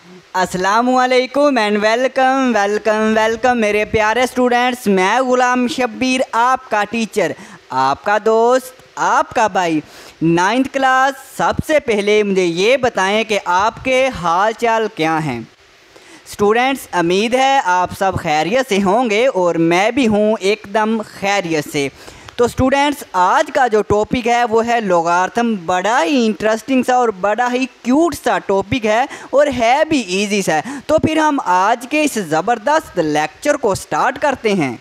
अस्सलामुअलैकुम and welcome welcome welcome मेरे प्यारे स्टूडेंट्स। मैं गुलाम शब्बीर, आपका टीचर, आपका दोस्त, आपका भाई, 9th क्लास। सबसे पहले मुझे ये बताएं कि आपके हाल चाल क्या हैं स्टूडेंट्स। उम्मीद है आप सब खैरियत से होंगे और मैं भी हूँ एकदम खैरियत से। तो स्टूडेंट्स, आज का जो टॉपिक है वो है लोगार्थम। बड़ा ही इंटरेस्टिंग सा और बड़ा ही क्यूट सा टॉपिक है और है भी इजी सा। तो फिर हम आज के इस ज़बरदस्त लेक्चर को स्टार्ट करते हैं।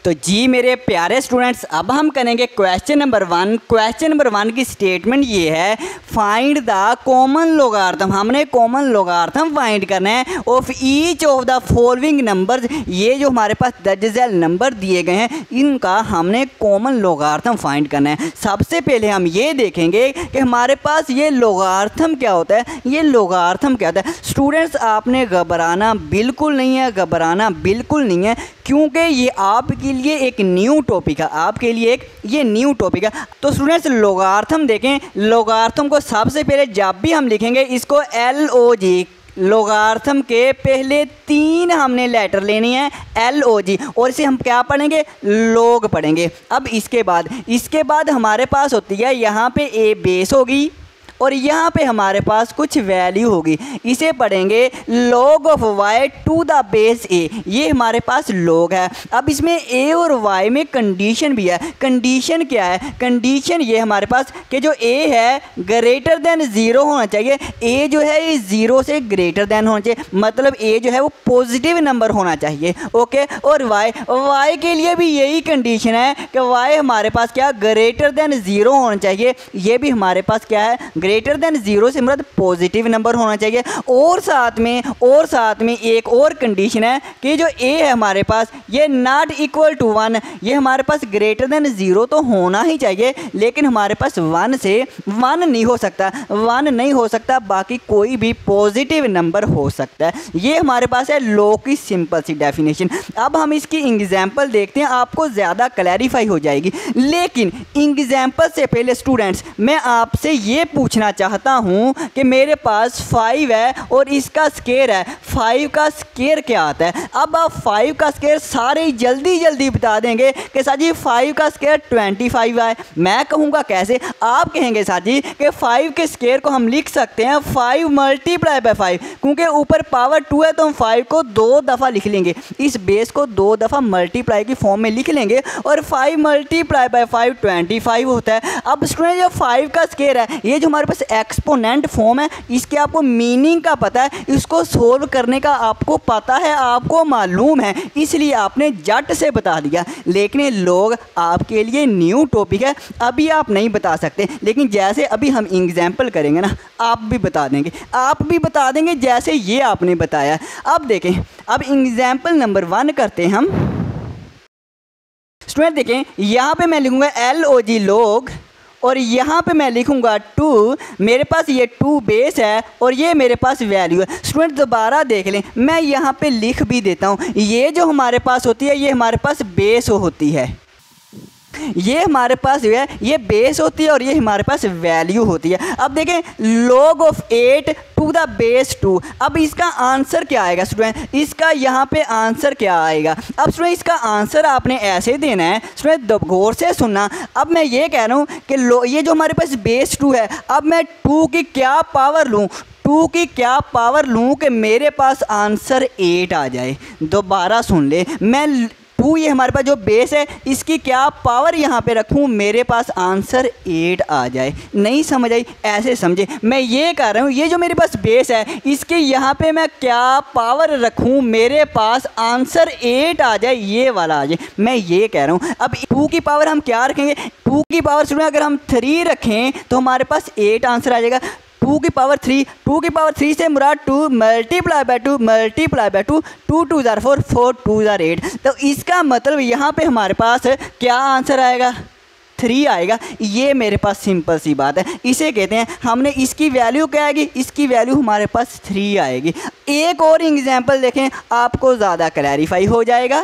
तो जी मेरे प्यारे स्टूडेंट्स, अब हम करेंगे क्वेश्चन नंबर 1। क्वेश्चन नंबर 1 की स्टेटमेंट ये है, फाइंड द कॉमन लोगार्थम। हमने कॉमन लोगार्थम फाइंड करना है of each of the following numbers. ये जो हमारे पास दर्जैल नंबर दिए गए हैं, इनका हमने कॉमन लोगार्थम फाइंड करना है। सबसे पहले हम ये देखेंगे कि हमारे पास ये लोगार्थम क्या होता है। ये लोगार्थम क्या होता है स्टूडेंट्स, आपने घबराना बिल्कुल नहीं है, घबराना बिल्कुल नहीं है, क्योंकि ये आपके लिए एक न्यू टॉपिक है, आपके लिए एक ये न्यू टॉपिक है। तो स्टूडेंट्स, लोगार्थम देखें। लोगार्थम को सबसे पहले जब भी हम लिखेंगे इसको LOG, लोगार्थम के पहले 3 हमने लेटर लेनी है LOG, और इसे हम क्या पढ़ेंगे, लोग पढ़ेंगे। अब इसके बाद हमारे पास होती है यहाँ पे A बेस होगी और यहाँ पे हमारे पास कुछ वैल्यू होगी, इसे पढ़ेंगे log of y to the base a। ये हमारे पास log है। अब इसमें a और y में कंडीशन भी है। कंडीशन क्या है? कंडीशन ये हमारे पास कि जो a है ग्रेटर देन 0 होना चाहिए। a जो है ये 0 से ग्रेटर देन होना चाहिए, मतलब a जो है वो पॉजिटिव नंबर होना चाहिए। ओके, और y के लिए भी यही कंडीशन है कि y हमारे पास क्या, ग्रेटर देन 0 होना चाहिए। ये भी हमारे पास क्या है, ग्रेटर देन 0 से मतलब पॉजिटिव नंबर होना चाहिए। और साथ में एक और कंडीशन है कि जो a है हमारे पास ये नॉट इक्वल टू 1। ये हमारे पास ग्रेटर देन 0 तो होना ही चाहिए, लेकिन हमारे पास 1 से 1 नहीं हो सकता, 1 नहीं हो सकता, बाकी कोई भी पॉजिटिव नंबर हो सकता है। ये हमारे पास है लॉग की सिंपल सी डेफिनेशन। अब हम इसकी एग्जाम्पल देखते हैं, आपको ज़्यादा क्लैरिफाई हो जाएगी। लेकिन एग्जाम्पल से पहले स्टूडेंट्स, मैं आपसे ये पूछना चाहता हूं कि मेरे पास 5 है और इसका स्क्वायर है। 5 का स्क्वायर क्या आता है? अब आप 5 का स्क्वायर सारे जल्दी बता देंगे कि सर जी 5 का स्क्वायर 25 है। मैं कहूँगा कैसे? आप कहेंगे सर जी कि 5 के स्क्वायर को हम लिख सकते हैं 5 मल्टीप्लाई बाय 5, क्योंकि ऊपर पावर 2 है तो हम 5 को 2 दफ़ा लिख लेंगे, इस बेस को 2 दफ़ा मल्टीप्लाई की फॉर्म में लिख लेंगे और 5 मल्टीप्लाई बाय 5 25 होता है। अब स्टूडेंट, जो 5 का स्क्वायर है, ये जो हमारे पास एक्सपोनेंट फॉर्म है, इसके आपको मीनिंग का पता है, इसको सोल्व करने का आपको पता है, आपको मालूम है, इसलिए आपने जट से बता दिया। लेकिन लोग आपके लिए न्यू टॉपिक है, अभी आप नहीं बता सकते, लेकिन जैसे अभी हम एग्जाम्पल करेंगे ना, आप भी बता देंगे जैसे ये आपने बताया। अब देखें, अब एग्जाम्पल नंबर 1 करते हैं हम। स्टूडेंट देखें, यहाँ पे मैं लिखूंगा LOG लोग, और यहाँ पे मैं लिखूंगा 2। मेरे पास ये 2 बेस है और ये मेरे पास वैल्यू है। स्टूडेंट दोबारा देख लें, मैं यहाँ पे लिख भी देता हूँ। ये जो हमारे पास होती है, ये हमारे पास बेस होती है, ये हमारे पास जो है ये बेस होती है और ये हमारे पास वैल्यू होती है। अब देखें, log of 8 to the base 2। अब इसका आंसर क्या आएगा स्टूडेंट? इसका यहाँ पे आंसर क्या आएगा? अब स्टूडेंट, इसका आंसर आपने ऐसे देना है। स्टूडेंट गौर से सुनना। अब मैं ये कह रहा हूँ कि ये जो हमारे पास बेस 2 है, अब मैं 2 की क्या पावर लूँ, 2 की क्या पावर लूँ कि मेरे पास आंसर 8 आ जाए। दोबारा सुन ले, मैं 2, ये हमारे पास जो बेस है, इसकी क्या पावर यहाँ पे रखूँ, मेरे पास आंसर 8 आ जाए। नहीं समझ आई? ऐसे समझे। मैं ये कह रहा हूँ, ये जो मेरे पास बेस है, इसके यहाँ पे मैं क्या पावर रखूँ, मेरे पास आंसर 8 आ जाए, ये वाला आ जाए। मैं ये कह रहा हूँ। अब 2 की पावर हम क्या रखेंगे? 2 की पावर सुनो, अगर हम 3 रखें तो हमारे पास 8 आंसर आ जाएगा। 2 की पावर 3 से मुराद 2 मल्टीप्लाई बाय 2 मल्टीप्लाई बाय 2, 2 2 ज़ार 4, 4 2 ज़ार 8। तो इसका मतलब यहाँ पे हमारे पास क्या आंसर आएगा? 3 आएगा। ये मेरे पास सिंपल सी बात है, इसे कहते हैं, हमने इसकी वैल्यू क्या आएगी, इसकी वैल्यू हमारे पास 3 आएगी। एक और एग्जाम्पल देखें, आपको ज़्यादा क्लैरिफाई हो जाएगा।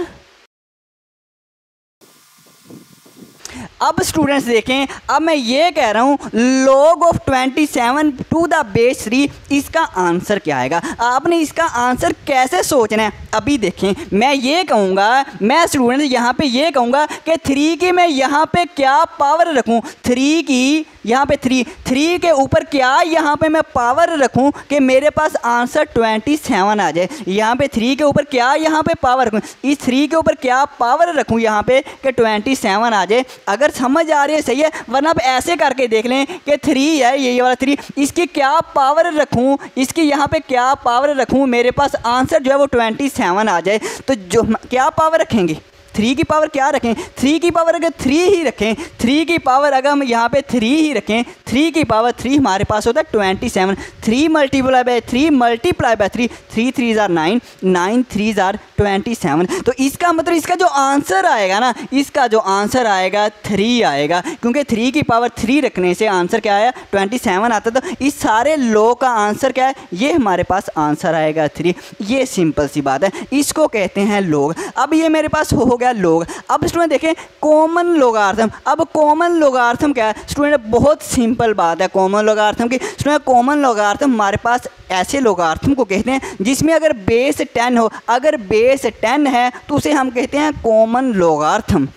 अब स्टूडेंट्स देखें, अब मैं ये कह रहा हूँ log of 27 to the base 3, इसका आंसर क्या आएगा। आपने इसका आंसर कैसे सोचना है अभी देखें। मैं ये कहूँगा, मैं स्टूडेंट्स यहाँ पे ये कहूँगा कि 3 की मैं यहाँ पे क्या पावर रखूँ, 3 की यहाँ पे 3 के ऊपर क्या यहाँ पे मैं पावर रखूँ कि मेरे पास आंसर 27 आ जाए। यहाँ पे 3 के ऊपर क्या यहाँ पे पावर रखूँ, इस 3 के ऊपर क्या पावर रखूँ यहाँ पे कि 27 आ जाए। अगर समझ आ रही है सही है, वरना आप ऐसे करके देख लें कि 3 है ये वाला 3, इसकी क्या पावर रखूँ, इसकी यहाँ पे क्या पावर रखूँ, मेरे पास आंसर जो है वो 27 आ जाए। तो जो क्या पावर रखेंगे, 3 की पावर क्या रखें, 3 की पावर अगर 3 ही रखें, 3 की पावर अगर हम यहाँ पे 3 ही रखें, 3 की पावर 3 हमारे पास होता है 27। 3 multiply by 3 multiply by 3, 3 3 are 9, 9 3 are 27। तो इसका मतलब इसका जो आंसर आएगा ना, इसका जो आंसर आएगा 3 आएगा, क्योंकि 3 की पावर 3 रखने से आंसर क्या आया 27 आता। तो इस सारे लो का आंसर क्या है, ये हमारे पास आंसर आएगा 3। ये सिंपल सी बात है, इसको कहते हैं लोग। अब ये मेरे पास हो गया लोग। अब स्टूडेंट देखें कॉमन लोगार्थम। अब कॉमन लोगार्थम क्या है स्टूडेंट, बहुत सिंपल बात है कॉमन लोगार्थम की। स्टूडेंट कॉमन लोगार्थम हमारे पास ऐसे लोगार्थम को कहते हैं जिसमें अगर बेस 10 हो, अगर बेस 10 है तो उसे हम कहते हैं कॉमन लोगार्थम।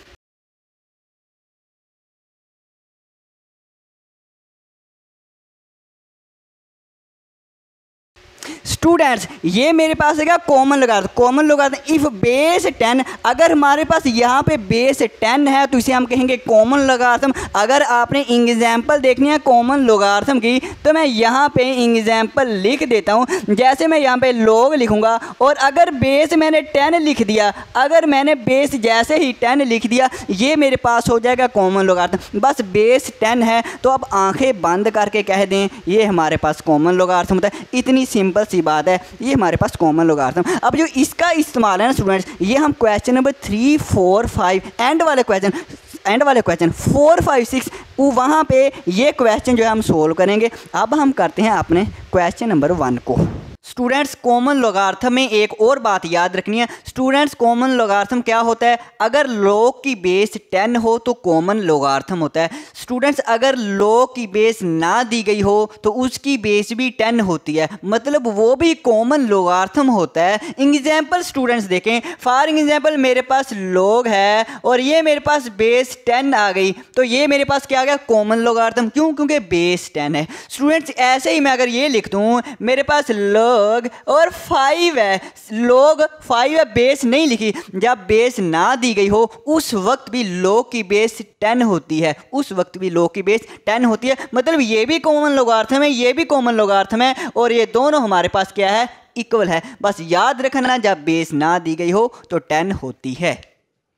स्टूडेंट्स ये मेरे पास है क्या कॉमन लोगार्थम। कॉमन लोगार्थम इफ बेस 10, अगर हमारे पास यहाँ पे बेस 10 है तो इसे हम कहेंगे कॉमन लोगार्थम। अगर आपने एग्जाम्पल देखनी है कॉमन लोगार्थम की तो मैं यहाँ पे एग्जाम्पल लिख देता हूँ। जैसे मैं यहाँ पे लोग लिखूँगा और अगर बेस मैंने 10 लिख दिया, अगर मैंने बेस जैसे ही 10 लिख दिया, ये मेरे पास हो जाएगा कॉमन लोगार्थम। बस बेस 10 है तो अब आंखें बंद करके कह दें ये हमारे पास कॉमन लोगार्थम होता है। इतनी सिंपल सी बात है, ये हमारे पास कॉमन लोगार्थम। अब जो इसका इस्तेमाल है ना स्टूडेंट्स, ये हम क्वेश्चन नंबर 3 4 5 एंड वाले क्वेश्चन 4 5 6 वहाँ पे ये क्वेश्चन जो है हम सोल्व करेंगे। अब हम करते हैं अपने क्वेश्चन नंबर 1 को। स्टूडेंट्स कॉमन लोगार्थम में एक और बात याद रखनी है। स्टूडेंट्स कॉमन लोगार्थम क्या होता है, अगर लॉग की बेस 10 हो तो कॉमन लोगार्थम होता है। स्टूडेंट्स अगर लॉग की बेस ना दी गई हो तो उसकी बेस भी 10 होती है, मतलब वो भी कॉमन लोगार्थम होता है। एग्जाम्पल स्टूडेंट्स देखें, फॉर एग्जाम्पल मेरे पास लॉग है और ये मेरे पास बेस 10 आ गई, तो ये मेरे पास क्या आ गया कॉमन लोगार्थम। क्यों, क्योंकि बेस 10 है। स्टूडेंट्स ऐसे ही मैं अगर ये लिख दूँ मेरे पास लॉग और 5 है, लॉग 5 है, बेस नहीं लिखी, जब बेस ना दी गई हो उस वक्त भी लॉग की बेस 10 होती है, उस वक्त भी लॉग की बेस 10 होती है। मतलब ये भी कॉमन लोगार्थम है, ये भी कॉमन लोगार्थम है और ये दोनों हमारे पास क्या है इक्वल है। बस याद रखना जब बेस ना दी गई हो तो 10 होती है।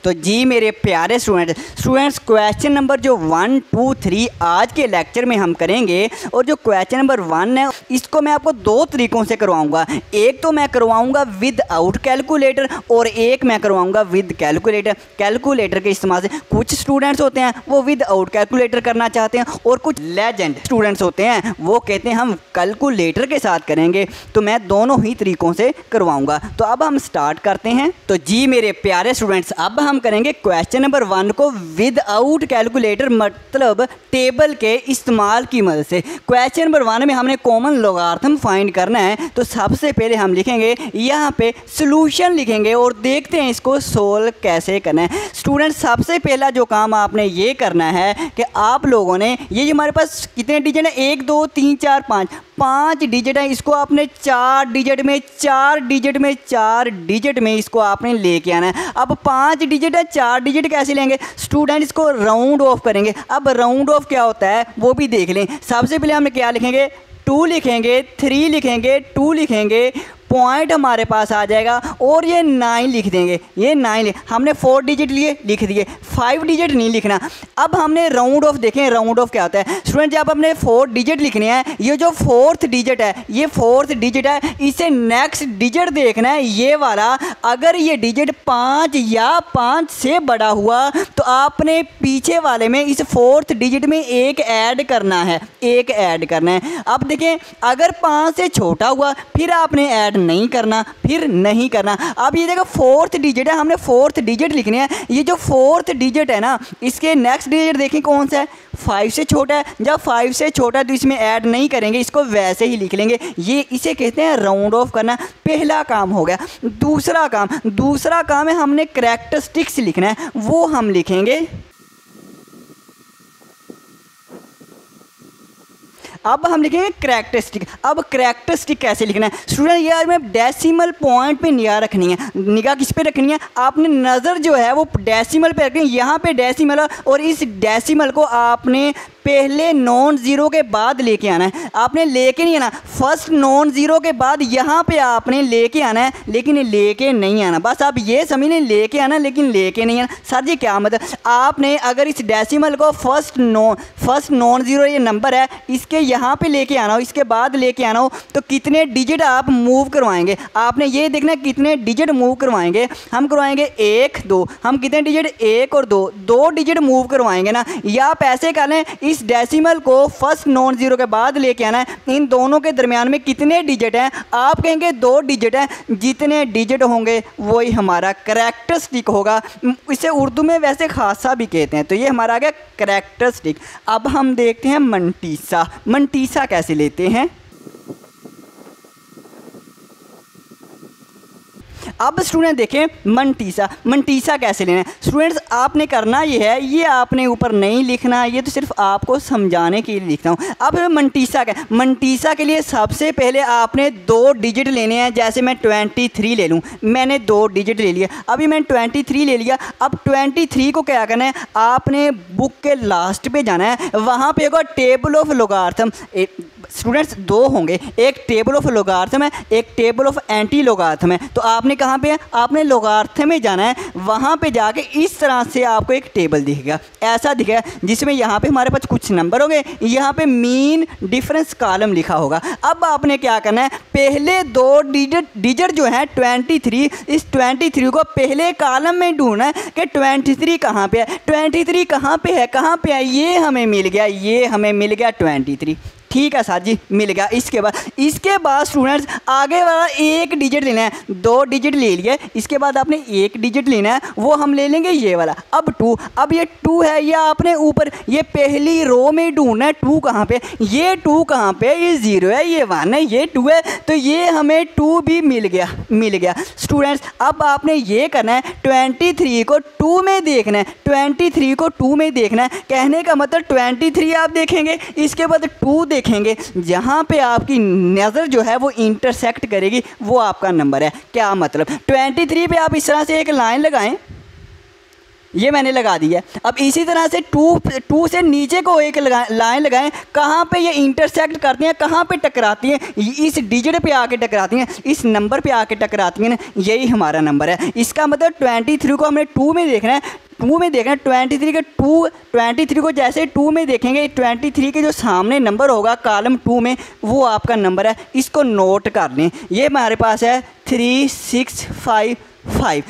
तो जी मेरे प्यारे स्टूडेंट्स क्वेश्चन नंबर जो 1 2 3 आज के लेक्चर में हम करेंगे और जो क्वेश्चन नंबर 1 है इसको मैं आपको 2 तरीक़ों से करवाऊंगा। एक तो मैं करवाऊंगा विद आउट कैलकुलेटर और एक मैं करवाऊंगा विद कैलकुलेटर। कैलकुलेटर के इस्तेमाल से कुछ स्टूडेंट्स होते हैं वो विद आउट कैलकुलेटर करना चाहते हैं और कुछ लेजेंड स्टूडेंट्स होते हैं वो कहते हैं हम कैलकुलेटर के साथ करेंगे। तो मैं दोनों ही तरीक़ों से करवाऊँगा। तो अब हम स्टार्ट करते हैं। तो जी मेरे प्यारे स्टूडेंट्स अब हम करेंगे क्वेश्चन नंबर 1 को विदाउट कैलकुलेटर, मतलब टेबल के इस्तेमाल की मदद से। क्वेश्चन नंबर 1 में हमने कॉमन लोगार्थम फाइंड करना है। तो सबसे पहले हम लिखेंगे यहाँ पे सॉल्यूशन लिखेंगे और देखते हैं इसको सोल्व कैसे करना है। स्टूडेंट सबसे पहला जो काम आपने ये करना है कि आप लोगों ने ये जो हमारे पास कितने डिजिट है 1 2 3 4 5 डिजिट है, इसको आपने 4 डिजिट में इसको आपने लेके आना है। अब 5 डिजिट है, 4 डिजिट कैसे लेंगे स्टूडेंट, इसको राउंड ऑफ करेंगे। अब राउंड ऑफ क्या होता है वो भी देख लें। सबसे पहले हम क्या लिखेंगे 2 लिखेंगे, 3 लिखेंगे, 2 लिखेंगे, पॉइंट हमारे पास आ जाएगा और ये 9 लिख देंगे। ये 9 हमने 4 डिजिट लिए लिख दिए, 5 डिजिट नहीं लिखना। अब हमने राउंड ऑफ देखें, राउंड ऑफ क्या होता है स्टूडेंट, जब हमने 4 डिजिट लिखने हैं, ये जो 4th डिजिट है, ये 4th डिजिट है, इसे नेक्स्ट डिजिट देखना है ये वाला। अगर ये डिजिट 5 या 5 से बड़ा हुआ तो आपने पीछे वाले में इस 4th डिजिट में एक ऐड करना है, एक ऐड करना है। अब देखें अगर 5 से छोटा हुआ फिर आपने ऐड नहीं करना, फिर नहीं करना। अब ये देखो फोर्थ डिजिट है, हमने फोर्थ डिजिट लिखनी है। ये जो फोर्थ डिजिट है ना, इसके नेक्स्ट डिजिट देखें कौन सा है, 5 से छोटा है। जब 5 से छोटा है तो इसमें ऐड नहीं करेंगे, इसको वैसे ही लिख लेंगे। ये इसे कहते हैं राउंड ऑफ करना। पहला काम हो गया। दूसरा काम है हमने करैक्टरिस्टिक्स लिखना है, वो हम लिखेंगे। अब हम लिखेंगे करैक्टरिस्टिक। अब करैक्टरिस्टिक कैसे लिखना है स्टूडेंट, यार में डेसिमल पॉइंट पे निगाह रखनी है। निगाह किस पे रखनी है, आपने नज़र जो है वो डेसिमल पे रखनी है। यहाँ पे डेसिमल है और इस डेसिमल को आपने पहले नॉन ज़ीरो के बाद लेके आना है। आपने लेके नहीं आना, फर्स्ट नॉन ज़ीरो के बाद यहाँ पे आपने लेके आना है, लेकिन लेके नहीं आना। बस आप ये समझ लें, लेके आना लेकिन लेके नहीं आना। सर जी क्या मतलब, आपने अगर इस डेसिमल को फर्स्ट नॉन ज़ीरो ये नंबर है, इसके यहाँ पे लेके आना हो, इसके बाद लेके आना हो, तो कितने डिजिट आप मूव करवाएंगे। आपने ये देखना कितने डिजिट मूव करवाएंगे। हम करवाएंगे 1 2, हम कितने डिजिट 1 और 2 डिजिट मूव करवाएंगे ना। या आप ऐसे कर लें, इस डेसिमल को फर्स्ट नॉन ज़ीरो के बाद लेके आना है। इन दोनों के दरमियान में कितने डिजिट हैं, आप कहेंगे 2 डिजिट हैं। जितने डिजिट होंगे वही हमारा करैक्टरिस्टिक होगा। इसे उर्दू में वैसे खासा भी कहते हैं। तो ये हमारा आ गया करैक्टरिस्टिक। अब हम देखते हैं मंटीसा। मंटीसा कैसे लेते हैं। अब स्टूडेंट देखें मंटीसा कैसे लेना है। स्टूडेंट्स आपने करना ये है, ये आपने ऊपर नहीं लिखना, ये तो सिर्फ आपको समझाने के लिए लिखता हूँ। अब मंटीसा के लिए सबसे पहले आपने 2 डिजिट लेने हैं। जैसे मैं 23 ले लूँ, मैंने 2 डिजिट ले लिया। अभी मैंने 23 ले लिया। अब 23 को क्या करना है, आपने बुक के लास्ट पे जाना है। वहाँ पे होगा टेबल ऑफ लोगार्थम। स्टूडेंट्स 2 होंगे, एक टेबल ऑफ लोगार्थम है, एक टेबल ऑफ एंटी लोगार्थम है। तो आपने कहाँ पे है, आपने लोगार्थम में जाना है। वहाँ पे जाके इस तरह से आपको एक टेबल दिखेगा, ऐसा दिखेगा, जिसमें यहाँ पे हमारे पास कुछ नंबर होंगे, यहाँ पे मीन डिफरेंस कॉलम लिखा होगा। अब आपने क्या करना है, पहले 2 डिजिट जो है 23, इस 23 को पहले कॉलम में ढूंढना है कि 23 कहाँ पे है। 23 कहाँ पे है, ये हमें मिल गया 23। ठीक है सर जी, मिल गया। इसके बाद स्टूडेंट्स आगे वाला 1 डिजिट लेना है। 2 डिजिट ले लिए, इसके बाद आपने 1 डिजिट लेना है, वो हम ले लेंगे ये वाला। अब 2, अब ये 2 है, ये आपने ऊपर ये पहली रो में ढूंढना है। 2 कहाँ पे, ये 2 कहाँ पे, ये 0 है, ये 1 है, ये 2 है, तो ये हमें 2 भी मिल गया। स्टूडेंट्स अब आपने ये करना है, 23 को 2 में देखना है। 23 को 2 में देखना है, कहने का मतलब 23 आप देखेंगे, इसके बाद 2 देखेंगे। जहां पे आपकी नज़र जो है वो इंटरसेक्ट करेगी, वो आपका नंबर है। क्या मतलब, 23 पे आप इस तरह से एक लाइन लगाएं, ये मैंने लगा दी है। अब इसी तरह से 2 से नीचे को एक लाइन लगाएं, कहाँ पे ये इंटरसेक्ट करती हैं, कहाँ पे टकराती हैं, इस डिजिट पे आके टकराती हैं, इस नंबर पे आके टकराती हैं ना, यही हमारा नंबर है। इसका मतलब 23 को हमने 2 में देखना है। 23 को जैसे 2 में देखेंगे, 23 के जो सामने नंबर होगा कॉलम 2 में, वो आपका नंबर है। इसको नोट कर लें, ये हमारे पास है 3655।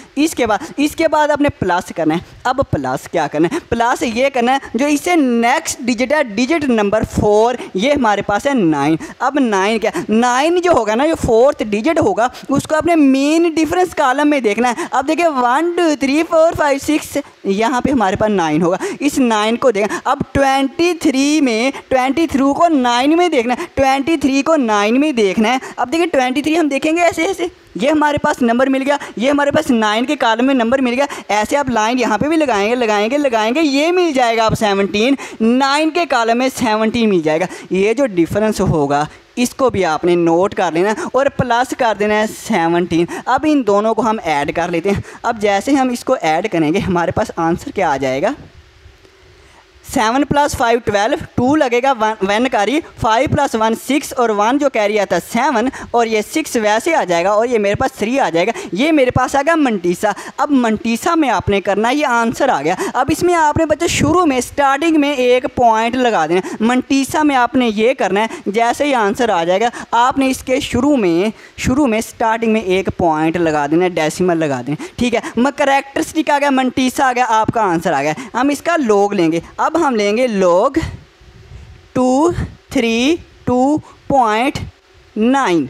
इसके बाद आपने प्लस करना है। अब प्लस क्या करना है, प्लस ये करना है जो इससे नेक्स्ट डिजिट है, डिजिट नंबर 4, ये हमारे पास है 9। अब 9 क्या, 9 जो होगा ना, जो 4th डिजिट होगा, उसको आपने मेन डिफरेंस कॉलम में देखना है। अब देखिए 1 2 3 4 5 6, यहाँ पे हमारे पास 9 होगा। इस 9 को देखना। अब 23 को 9 में देखना है, 23 को 9 में देखना है। अब देखिए 23 हम देखेंगे ऐसे, ये हमारे पास नंबर मिल गया, ये हमारे पास 9 के कॉलम में नंबर मिल गया। ऐसे आप लाइन यहाँ पे भी लगाएंगे, ये मिल जाएगा आप 17, 9 के कॉलम में 17 मिल जाएगा। ये जो डिफरेंस होगा इसको भी आपने नोट कर लेना और प्लस कर देना है 17। अब इन दोनों को हम ऐड कर लेते हैं। अब जैसे हम इसको ऐड करेंगे, हमारे पास आंसर क्या आ जाएगा, 7 + 5 12, 2 लगेगा 1 कैरी, 5 + 1 6, और 1 जो कैरी आता है 7, और ये 6 वैसे आ जाएगा, और ये मेरे पास 3 आ जाएगा। ये मेरे पास आ गया मंटीसा। अब मंटीसा में आपने करना, ये आंसर आ गया। अब इसमें आपने बच्चे शुरू में स्टार्टिंग में एक पॉइंट लगा देना। मंटीसा में आपने ये करना है, जैसे ही आंसर आ जाएगा आपने इसके शुरू में स्टार्टिंग में एक पॉइंट लगा देना, डेसिमल लगा देना। ठीक है, करैक्टरिस्टिक आ गया, मंटीसा आ गया, आपका आंसर आ गया। हम इसका लॉग लेंगे। अब हम लेंगे log 232.9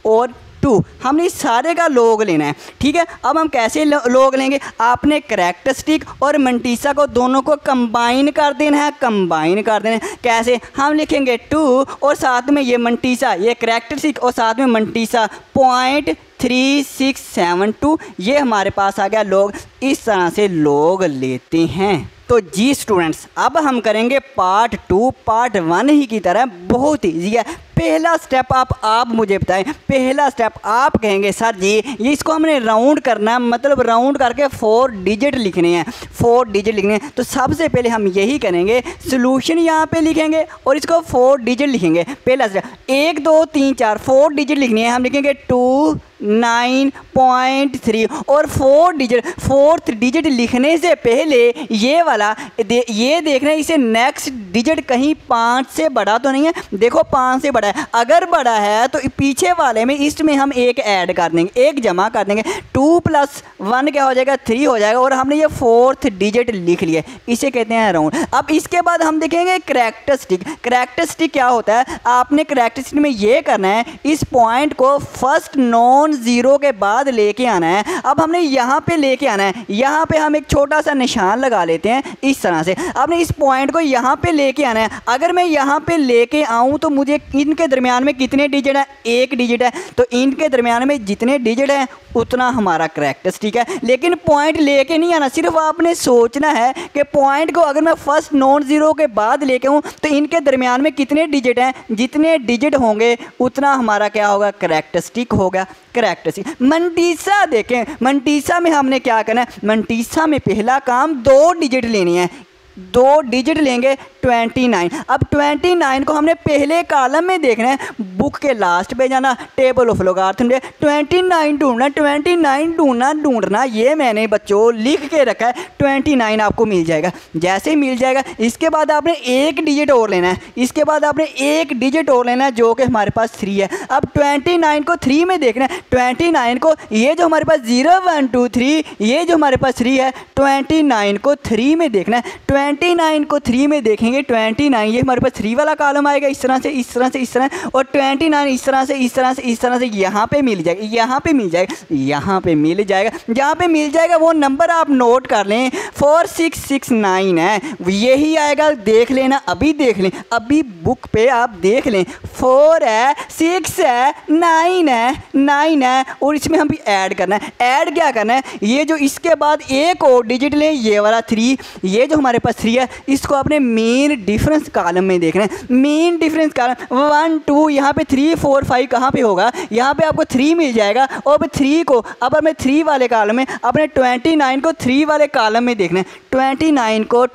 और 2, हमने इस सारे का लॉग लेना है। ठीक है, अब हम कैसे लॉग लेंगे, आपने करैक्टरिस्टिक और मंटीसा को दोनों को कंबाइन कर देना है, कंबाइन कर देना है। कैसे, हम लिखेंगे 2 और साथ में ये मंटीसा, ये करैक्टरिस्टिक और साथ में मंटीसा 0.3672, ये हमारे पास आ गया लॉग। इस तरह से लॉग लेते हैं। तो जी स्टूडेंट्स, अब हम करेंगे पार्ट 2 पार्ट 1 ही की तरह, बहुत ईजी है। पहला स्टेप आप मुझे बताएं, पहला स्टेप आप कहेंगे सर जी ये इसको हमने राउंड करना है, मतलब राउंड करके 4 डिजिट लिखने हैं, 4 डिजिट लिखने हैं। तो सबसे पहले हम यही करेंगे, सोल्यूशन यहाँ पे लिखेंगे और इसको 4 डिजिट लिखेंगे। पहला स्टेप 1 2 3 4 4 डिजिट लिखनी है। हम लिखेंगे 29.3 और 4th डिजिट लिखने से पहले ये वाला ये देखना है, इसे नेक्स्ट डिजिट कहीं 5 से बड़ा तो नहीं है। देखो 5 से बड़ा है, अगर बड़ा है तो पीछे वाले में इसमें हम एक ऐड कर देंगे, एक जमा कर देंगे। 2 + 1 क्या हो जाएगा, 3 हो जाएगा। और हमने ये 4th डिजिट लिख लिया, इसे कहते हैं राउंड। अब इसके बाद हम देखेंगे करैक्टरिस्टिक। करैक्टरिस्टिक क्या होता है, आपने करैक्टरिस्टिक में ये करना है, इस पॉइंट को फर्स्ट नॉन जीरो के बाद लेके आना है। अब हमने यहाँ पे लेके आना है, यहाँ पे हम एक छोटा सा निशान लगा लेते हैं इस तरह से। आपने इस पॉइंट को यहाँ पे लेके आना है। अगर मैं यहाँ पे लेके आऊँ तो मुझे इनके दरमियान में कितने डिजिट है, 1 डिजिट है। तो इनके दरमियान में जितने डिजिट है उतना हमारा करैक्टरिस्टिक है। लेकिन पॉइंट लेके नहीं आना, सिर्फ आपने सोचना है कि पॉइंट को अगर मैं फर्स्ट नॉन जीरो के बाद लेके आऊँ तो इनके दरमियान में कितने डिजिट हैं, जितने डिजिट होंगे उतना हमारा क्या होगा, करैक्टरिस्टिक होगा। करैक्टरिस्टिक मंटीसा देखें, मंटीसा में हमने क्या करना है, मंटीसा में पहला काम 2 डिजिट लेनी है, 2 डिजिट लेंगे 29। अब 29 को हमने पहले कॉलम में देखना है, बुक के लास्ट पे जाना, टेबल ऑफ लॉगरिथम में 29 ढूंढना, 29 ढूंढना। ये मैंने बच्चों लिख के रखा है, 29 आपको मिल जाएगा। जैसे ही मिल जाएगा इसके बाद आपने 1 डिजिट और लेना है, इसके बाद आपने 1 डिजिट और लेना है जो कि हमारे पास 3 है। अब 29 को 3 में देखना है, 29 को ये जो हमारे पास 0 1 2 3, ये जो हमारे पास 3 है, 29 को 3 में देखना है। 29 को 3 में देखेंगे, 29 ये हमारे पास 3 वाला कॉलम आएगा, इस तरह से इस तरह से इस तरह, और 29 इस तरह से इस तरह से इस तरह से यहाँ पे मिल जाएगा, यहाँ पे मिल जाएगा, यहाँ पे मिल जाएगा। जहाँ पे मिल जाएगा वो नंबर आप नोट कर लें, 4669 है, यही आएगा। देख लेना, अभी देख लें, अभी बुक पे आप देख लें, 4 है, 6 है, 9 है, 9 है, और इसमें हम भी ऐड करना है। ऐड क्या करना है, ये जो इसके बाद एक और डिजिट लें, ये वाला 3, ये जो हमारे पास 3 है, इसको अपने मीन डिफरेंस कॉलम में देखना है। मीन डिफरेंस कॉलम 1 2, यहाँ पे 3 4 5 कहाँ पे होगा, यहाँ पे आपको 3 मिल जाएगा। और 3 को अब हमें 3 वाले कॉलम में, अपने 29 को 3 वाले कॉलम में देखना है। 29 को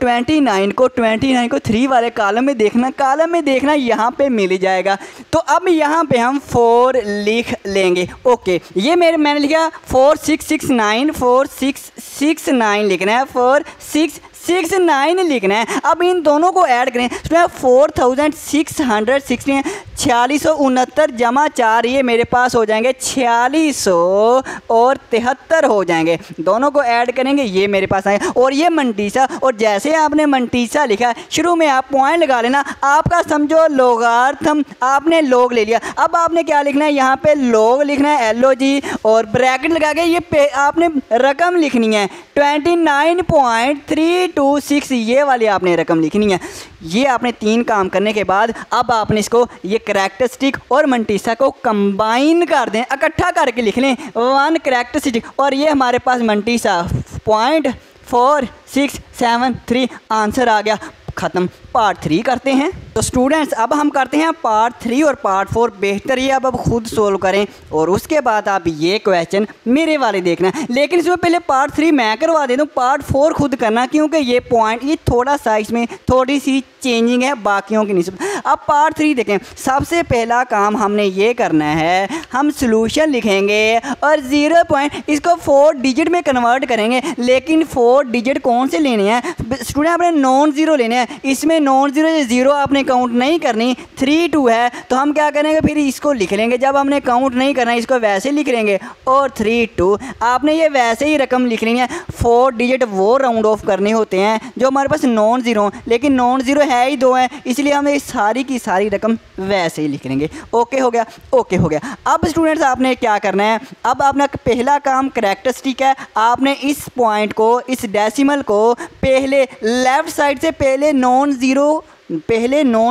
3 वाले कॉलम में देखना, कॉलम में देखना, यहाँ पे मिल जाएगा। तो अब यहाँ पे हम 4 लिख लेंगे। ओके, ये मैंने लिखा 4669 लिखना है, 4669 लिखना है। अब इन दोनों को ऐड करें, इसमें 4660 4669 जमा 4, ये मेरे पास हो जाएंगे 4673 हो जाएंगे। दोनों को ऐड करेंगे, ये मेरे पास आएगा। और ये मंटीसा, और जैसे आपने मंटीसा लिखा, शुरू में आप पॉइंट लगा लेना, आपका समझो लॉगरिथम, आपने लॉग ले लिया। अब आपने क्या लिखना है, यहाँ पे लॉग लिखना है, LOG, और ब्रैकेट लगा के ये आपने रकम लिखनी है 29.326, ये वाली आपने रकम लिखनी है। ये आपने 3 काम करने के बाद अब आपने इसको, ये करैक्टरिस्टिक और मंटीसा को कंबाइन कर दें, इकट्ठा करके लिख लें 1 करैक्टरिस्टिक, और ये हमारे पास मंटीसा 0.4673 आंसर आ गया। ख़त्म। पार्ट 3 करते हैं। तो स्टूडेंट्स अब हम करते हैं पार्ट 3 और पार्ट 4। बेहतर ये अब खुद सोल्व करें और उसके बाद आप ये क्वेश्चन मेरे वाले देखना। लेकिन इसमें पहले पार्ट 3 मैं करवा देता हूँ, पार्ट 4 खुद करना, क्योंकि ये पॉइंट ये थोड़ा सा इसमें थोड़ी सी चेंजिंग है बाकियों की निस्बत। अब पार्ट 3 देखें। सबसे पहला काम हमने ये करना है, हम सोल्यूशन लिखेंगे और 0 पॉइंट इसको 4 डिजिट में कन्वर्ट करेंगे। लेकिन 4 डिजिट कौन से लेने हैं स्टूडेंट? आपने नॉन ज़ीरो लेने हैं। इसमें नॉन ज़ीरो से ज़ीरो आपने हमने काउंट नहीं करनी, 3 2 है तो हम क्या करेंगे, फिर इसको लिख लेंगे। जब हमने काउंट नहीं करना इसको वैसे लिख लेंगे और 3 2 आपने ये वैसे ही रकम लिख लेनी है। 4 डिजिट वो राउंड ऑफ करने होते हैं जो हमारे पास नॉन ज़ीरो, लेकिन नॉन ज़ीरो है ही 2 हैं, इसलिए हम इस सारी की सारी रकम वैसे ही लिख लेंगे। ओके हो गया, ओके हो गया। अब स्टूडेंट्स आपने क्या करना है, अब अपना पहला काम करैक्टरिस्टिक है। आपने इस पॉइंट को, इस डेसिमल को पहले लेफ़्ट साइड से पहले नॉन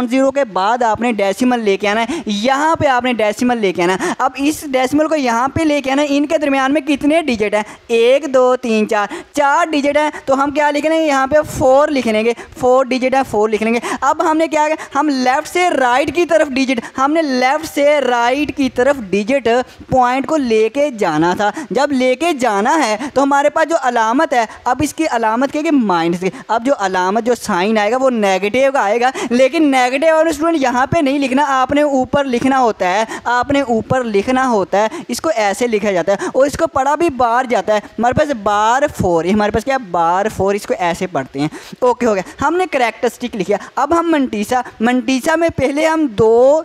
ज़ीरो के बाद आपने डेसिमल लेके आना है। यहाँ पे आपने डेसिमल लेके आना है। अब इस डेसिमल को यहाँ पे लेके आना है। इनके दरमियान में कितने डिजिट हैं, 1 2 3 4 डिजिट हैं, तो हम क्या लिख लेंगे, यहाँ पे 4 लिख लेंगे। 4 डिजिट है, 4 लिख लेंगे। अब हमने क्या किया, हम लेफ़्ट से राइट की तरफ डिजिट, हमने लेफ़्ट से राइट की तरफ डिजिट पॉइंट को लेके जाना था। जब लेके जाना है तो हमारे पास जो अलामत है, अब इसकी अलामत क्या है, माइनस की। अब जो अलामत, जो साइन आएगा वो नेगेटिव का आएगा, लेकिन नेगेटिव और स्टूडेंट यहाँ पे नहीं लिखना, आपने ऊपर लिखना होता है, आपने ऊपर लिखना होता है। इसको ऐसे लिखा जाता है और इसको पढ़ा भी बार जाता है। हमारे पास बार 4, हमारे पास क्या बार 4, इसको ऐसे पढ़ते हैं। ओके हो गया, हमने करैक्टरिस्टिक लिखा। अब हम मंटीसा में पहले हम दो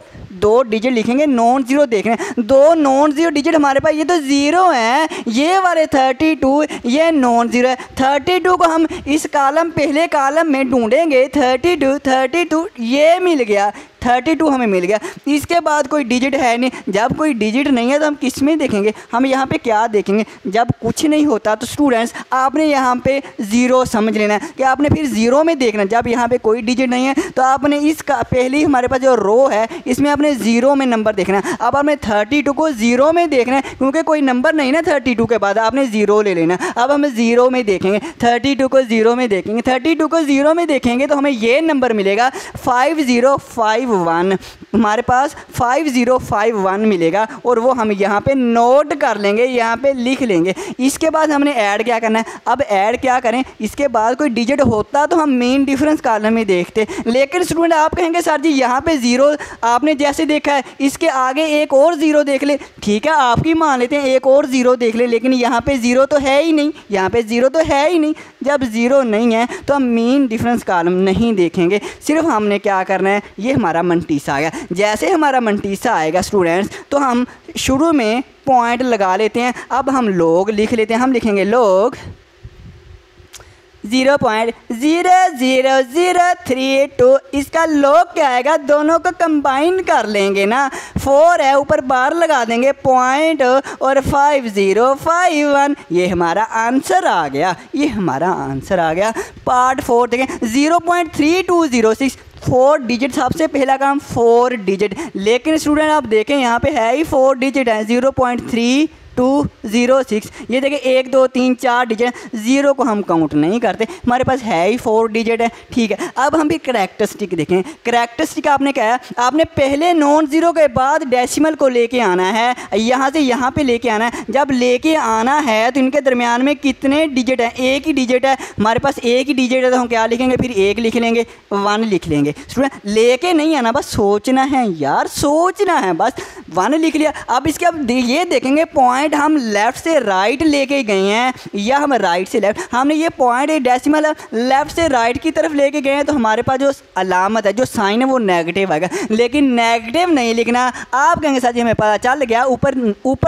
डिजिट लिखेंगे, नॉन ज़ीरो देख रहे हैं। 2 नॉन ज़ीरो डिजिट हमारे पास, ये तो ज़ीरो हैं, ये वाले 32 ये नॉन ज़ीरो है। 32 को हम इस कॉलम, पहले कॉलम में ढूंढेंगे। 32 ये मिल गया, 32 हमें मिल गया। इसके बाद कोई डिजिट है नहीं। जब कोई डिजिट नहीं है तो हम किस में देखेंगे, हम यहाँ पे क्या देखेंगे, जब कुछ नहीं होता तो स्टूडेंट्स आपने यहाँ पे ज़ीरो समझ लेना है कि आपने फिर ज़ीरो में देखना। जब यहाँ पे कोई डिजिट नहीं है तो आपने इसका पहले ही हमारे पास जो रो है इसमें आपने ज़ीरो में नंबर देखना है। अब आपने 32 को ज़ीरो में देखना है, क्योंकि कोई नंबर नहीं ना 32 के बाद, आपने ज़ीरो ले लेना। अब हमें ज़ीरो में देखेंगे, 32 को ज़ीरो में देखेंगे। 32 को ज़ीरो में देखेंगे तो हमें ये नंबर मिलेगा 5051। हमारे पास 5051 मिलेगा और वो हम यहाँ पे नोट कर लेंगे, यहाँ पे लिख लेंगे। इसके बाद हमने ऐड क्या करना है, अब ऐड क्या करें, इसके बाद कोई डिजिट होता तो हम मेन डिफरेंस कॉलम में देखते। लेकिन स्टूडेंट आप कहेंगे सर जी यहाँ पे ज़ीरो आपने जैसे देखा है, इसके आगे एक और ज़ीरो देख ले। ठीक है, आपकी मान लेते हैं, एक और ज़ीरो देख ले, लेकिन यहाँ पे ज़ीरो तो है ही नहीं, यहाँ पे ज़ीरो तो है ही नहीं। जब ज़ीरो नहीं है तो हम मेन डिफरेंस कॉलम नहीं देखेंगे। सिर्फ हमने क्या करना है, ये हमारा मंटीसा आ गया। जैसे हमारा मंटीसा आएगा स्टूडेंट्स तो हम शुरू में पॉइंट लगा लेते हैं। अब हम लोग लिख लेते हैं, हम लिखेंगे लोग 0.00032। इसका लॉग क्या आएगा, दोनों को कंबाइन कर लेंगे ना, 4 है ऊपर बार लगा देंगे, पॉइंट और 5051। ये हमारा आंसर आ गया, ये हमारा आंसर आ गया। पार्ट 4 देखें, 0.3206 4 डिजिट, सबसे पहला काम 4 डिजिट। लेकिन स्टूडेंट आप देखें यहाँ पे है ही 4 डिजिट है, 0.3206। ये देखिए 1 2 3 4 डिजिट, ज़ीरो को हम काउंट नहीं करते, हमारे पास है ही 4 डिजिट है। ठीक है, अब हम भी करैक्टरिस्टिक देखें। करैक्टरिस्टिक आपने क्या है, आपने पहले नॉन ज़ीरो के बाद डेसिमल को लेके आना है, यहाँ से यहाँ पे लेके आना है। जब लेके आना है तो इनके दरमियान में कितने डिजिट हैं, एक ही डिजिट है, हमारे पास एक ही डिजिट है, तो हम क्या लिखेंगे, फिर 1 लिख लेंगे, 1 लिख लेंगे। स्टूडेंट लेके नहीं आना, बस सोचना है यार, सोचना है, बस 1 लिख लिया। अब इसके अब ये देखेंगे पॉइंट हम लेफ़्ट से राइट लेके गए हैं या हम राइट से लेफ़्ट, हमने ये पॉइंट डेसिमल लेफ़्ट से राइट की तरफ लेके गए हैं, तो हमारे पास जो अलामत है, जो साइन है वो नेगेटिव आएगा। लेकिन नेगेटिव नहीं लिखना, आप कहेंगे सर जी हमें पता चल गया, ऊपर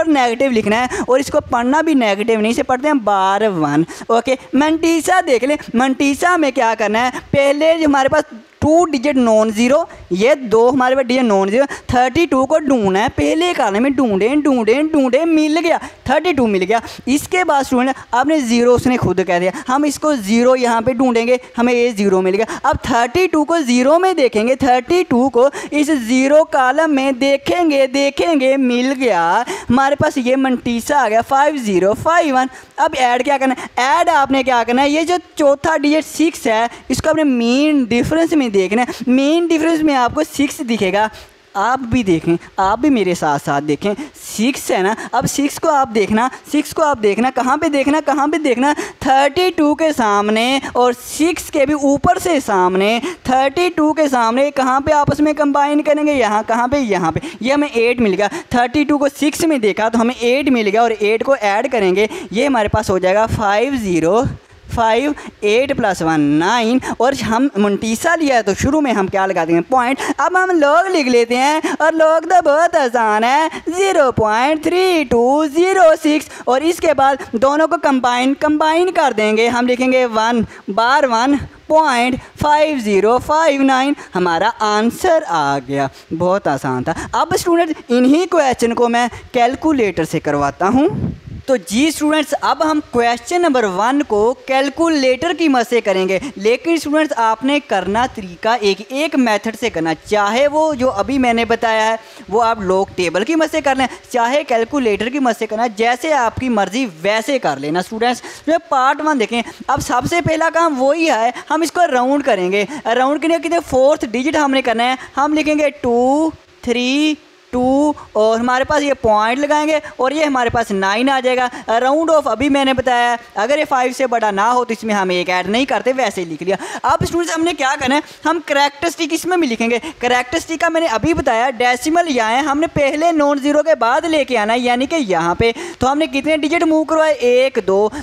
नेगेटिव लिखना है और इसको पढ़ना भी नेगेटिव नहीं से पढ़ते हैं, बार 1। ओके, मंटीसा देख लें। मंटीसा में क्या करना है, पहले जो हमारे पास 2 डिजिट नॉन ज़ीरो, ये 2 हमारे पास डिजिट नॉन ज़ीरो, 32 को ढूंढना है। पहले कॉलम में ढूंढे मिल गया, 32 मिल गया। इसके बाद स्टूडेंट आपने ज़ीरो, उसने खुद कह दिया, हम इसको ज़ीरो यहाँ पे ढूंढेंगे, हमें ये ज़ीरो मिल गया। अब 32 को ज़ीरो में देखेंगे, 32 को इस ज़ीरो कॉलम में देखेंगे मिल गया, हमारे पास ये मंटीसा आ गया 5051। अब ऐड क्या करना है, ऐड आपने क्या करना है, ये जो चौथा डिजिट 6 है, इसको अपने मेन डिफरेंस में देखना है। मेन डिफरेंस में आपको 6 दिखेगा, आप भी देखें, आप भी मेरे साथ साथ देखें, 6 है ना। अब 6 को आप देखना, कहाँ पे देखना, 32 के सामने और 6 के भी ऊपर से सामने, 32 के सामने कहाँ पे आपस में कंबाइन करेंगे, यहाँ कहाँ पे, यहाँ पे। ये हमें 8 मिल गया, 32 को 6 में देखा तो हमें 8 मिल गया और 8 को ऐड करेंगे, ये हमारे पास हो जाएगा 5, 8 + 1 9, और हम मंटीसा लिया है तो शुरू में हम क्या लगा देंगे पॉइंट। अब हम लॉग लिख लेते हैं और लॉग तो बहुत आसान है 0.3206, और इसके बाद दोनों को कंबाइन कर देंगे। हम लिखेंगे 1 बार 1.5059, हमारा आंसर आ गया। बहुत आसान था। अब स्टूडेंट इन्हीं क्वेश्चन को मैं कैलकुलेटर से करवाता हूँ। तो जी स्टूडेंट्स, अब हम क्वेश्चन नंबर 1 को कैलकुलेटर की मदद से करेंगे, लेकिन स्टूडेंट्स आपने करना तरीका एक मेथड से करना, चाहे वो जो अभी मैंने बताया है वो आप लॉग टेबल की मदद से कर लें, चाहे कैलकुलेटर की मदद से करना, जैसे आपकी मर्जी वैसे कर लेना। स्टूडेंट्स पार्ट 1 देखें। अब सबसे पहला काम वही है, हम इसको राउंड करेंगे। राउंड करने के लिए 4th डिजिट हमने करना है। हम लिखेंगे 2, 3, 2, और हमारे पास ये पॉइंट लगाएंगे और ये हमारे पास 9 आ जाएगा। राउंड ऑफ अभी मैंने बताया, अगर ये 5 से बड़ा ना हो तो इसमें हम एक ऐड नहीं करते, वैसे ही लिख लिया। अब स्टूडेंट्स हमने क्या करना है, हम कैरेक्टरिस्टिक इसमें भी लिखेंगे। कैरेक्टरिस्टिक का मैंने अभी बताया, डेसिमल यहाँ है, हमने पहले नॉन जीरो के बाद लेके आना है, यानी कि यहाँ पे। तो हमने कितने डिजिट मूव करवाए, 1,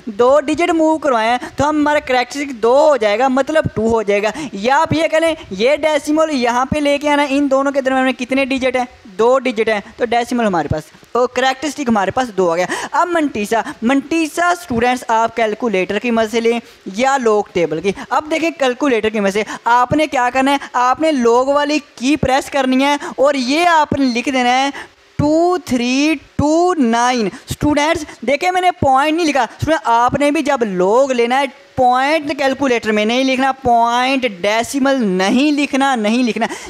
2 डिजिट मूव करवाए, तो हम हमारा कैरेक्टरिस्टिक 2 हो जाएगा, मतलब 2 हो जाएगा। या आप ये करें, ये डेसिमल यहाँ पे लेके आना, इन दोनों के दरम्यान में कितने डिजिट है, 2 डिजिट है, तो डेसिमल हमारे पास, तो कैरेक्टरिस्टिक हमारे पास 2 आ गया। अब मंटीसा स्टूडेंट्स आप कैलकुलेटर की मदद से लें या लॉग टेबल की। अब देखें कैलकुलेटर की मदद से आपने क्या करना है, आपने लॉग वाली की प्रेस करनी है और ये आपने लिख देना है 2329। स्टूडेंट्स देखें मैंने पॉइंट नहीं लिखा, स्टूडेंट आपने भी जब लॉग लेना है पॉइंट कैलकुलेटर में नहीं लिखना, पॉइंट डेसिमल नहीं लिखना।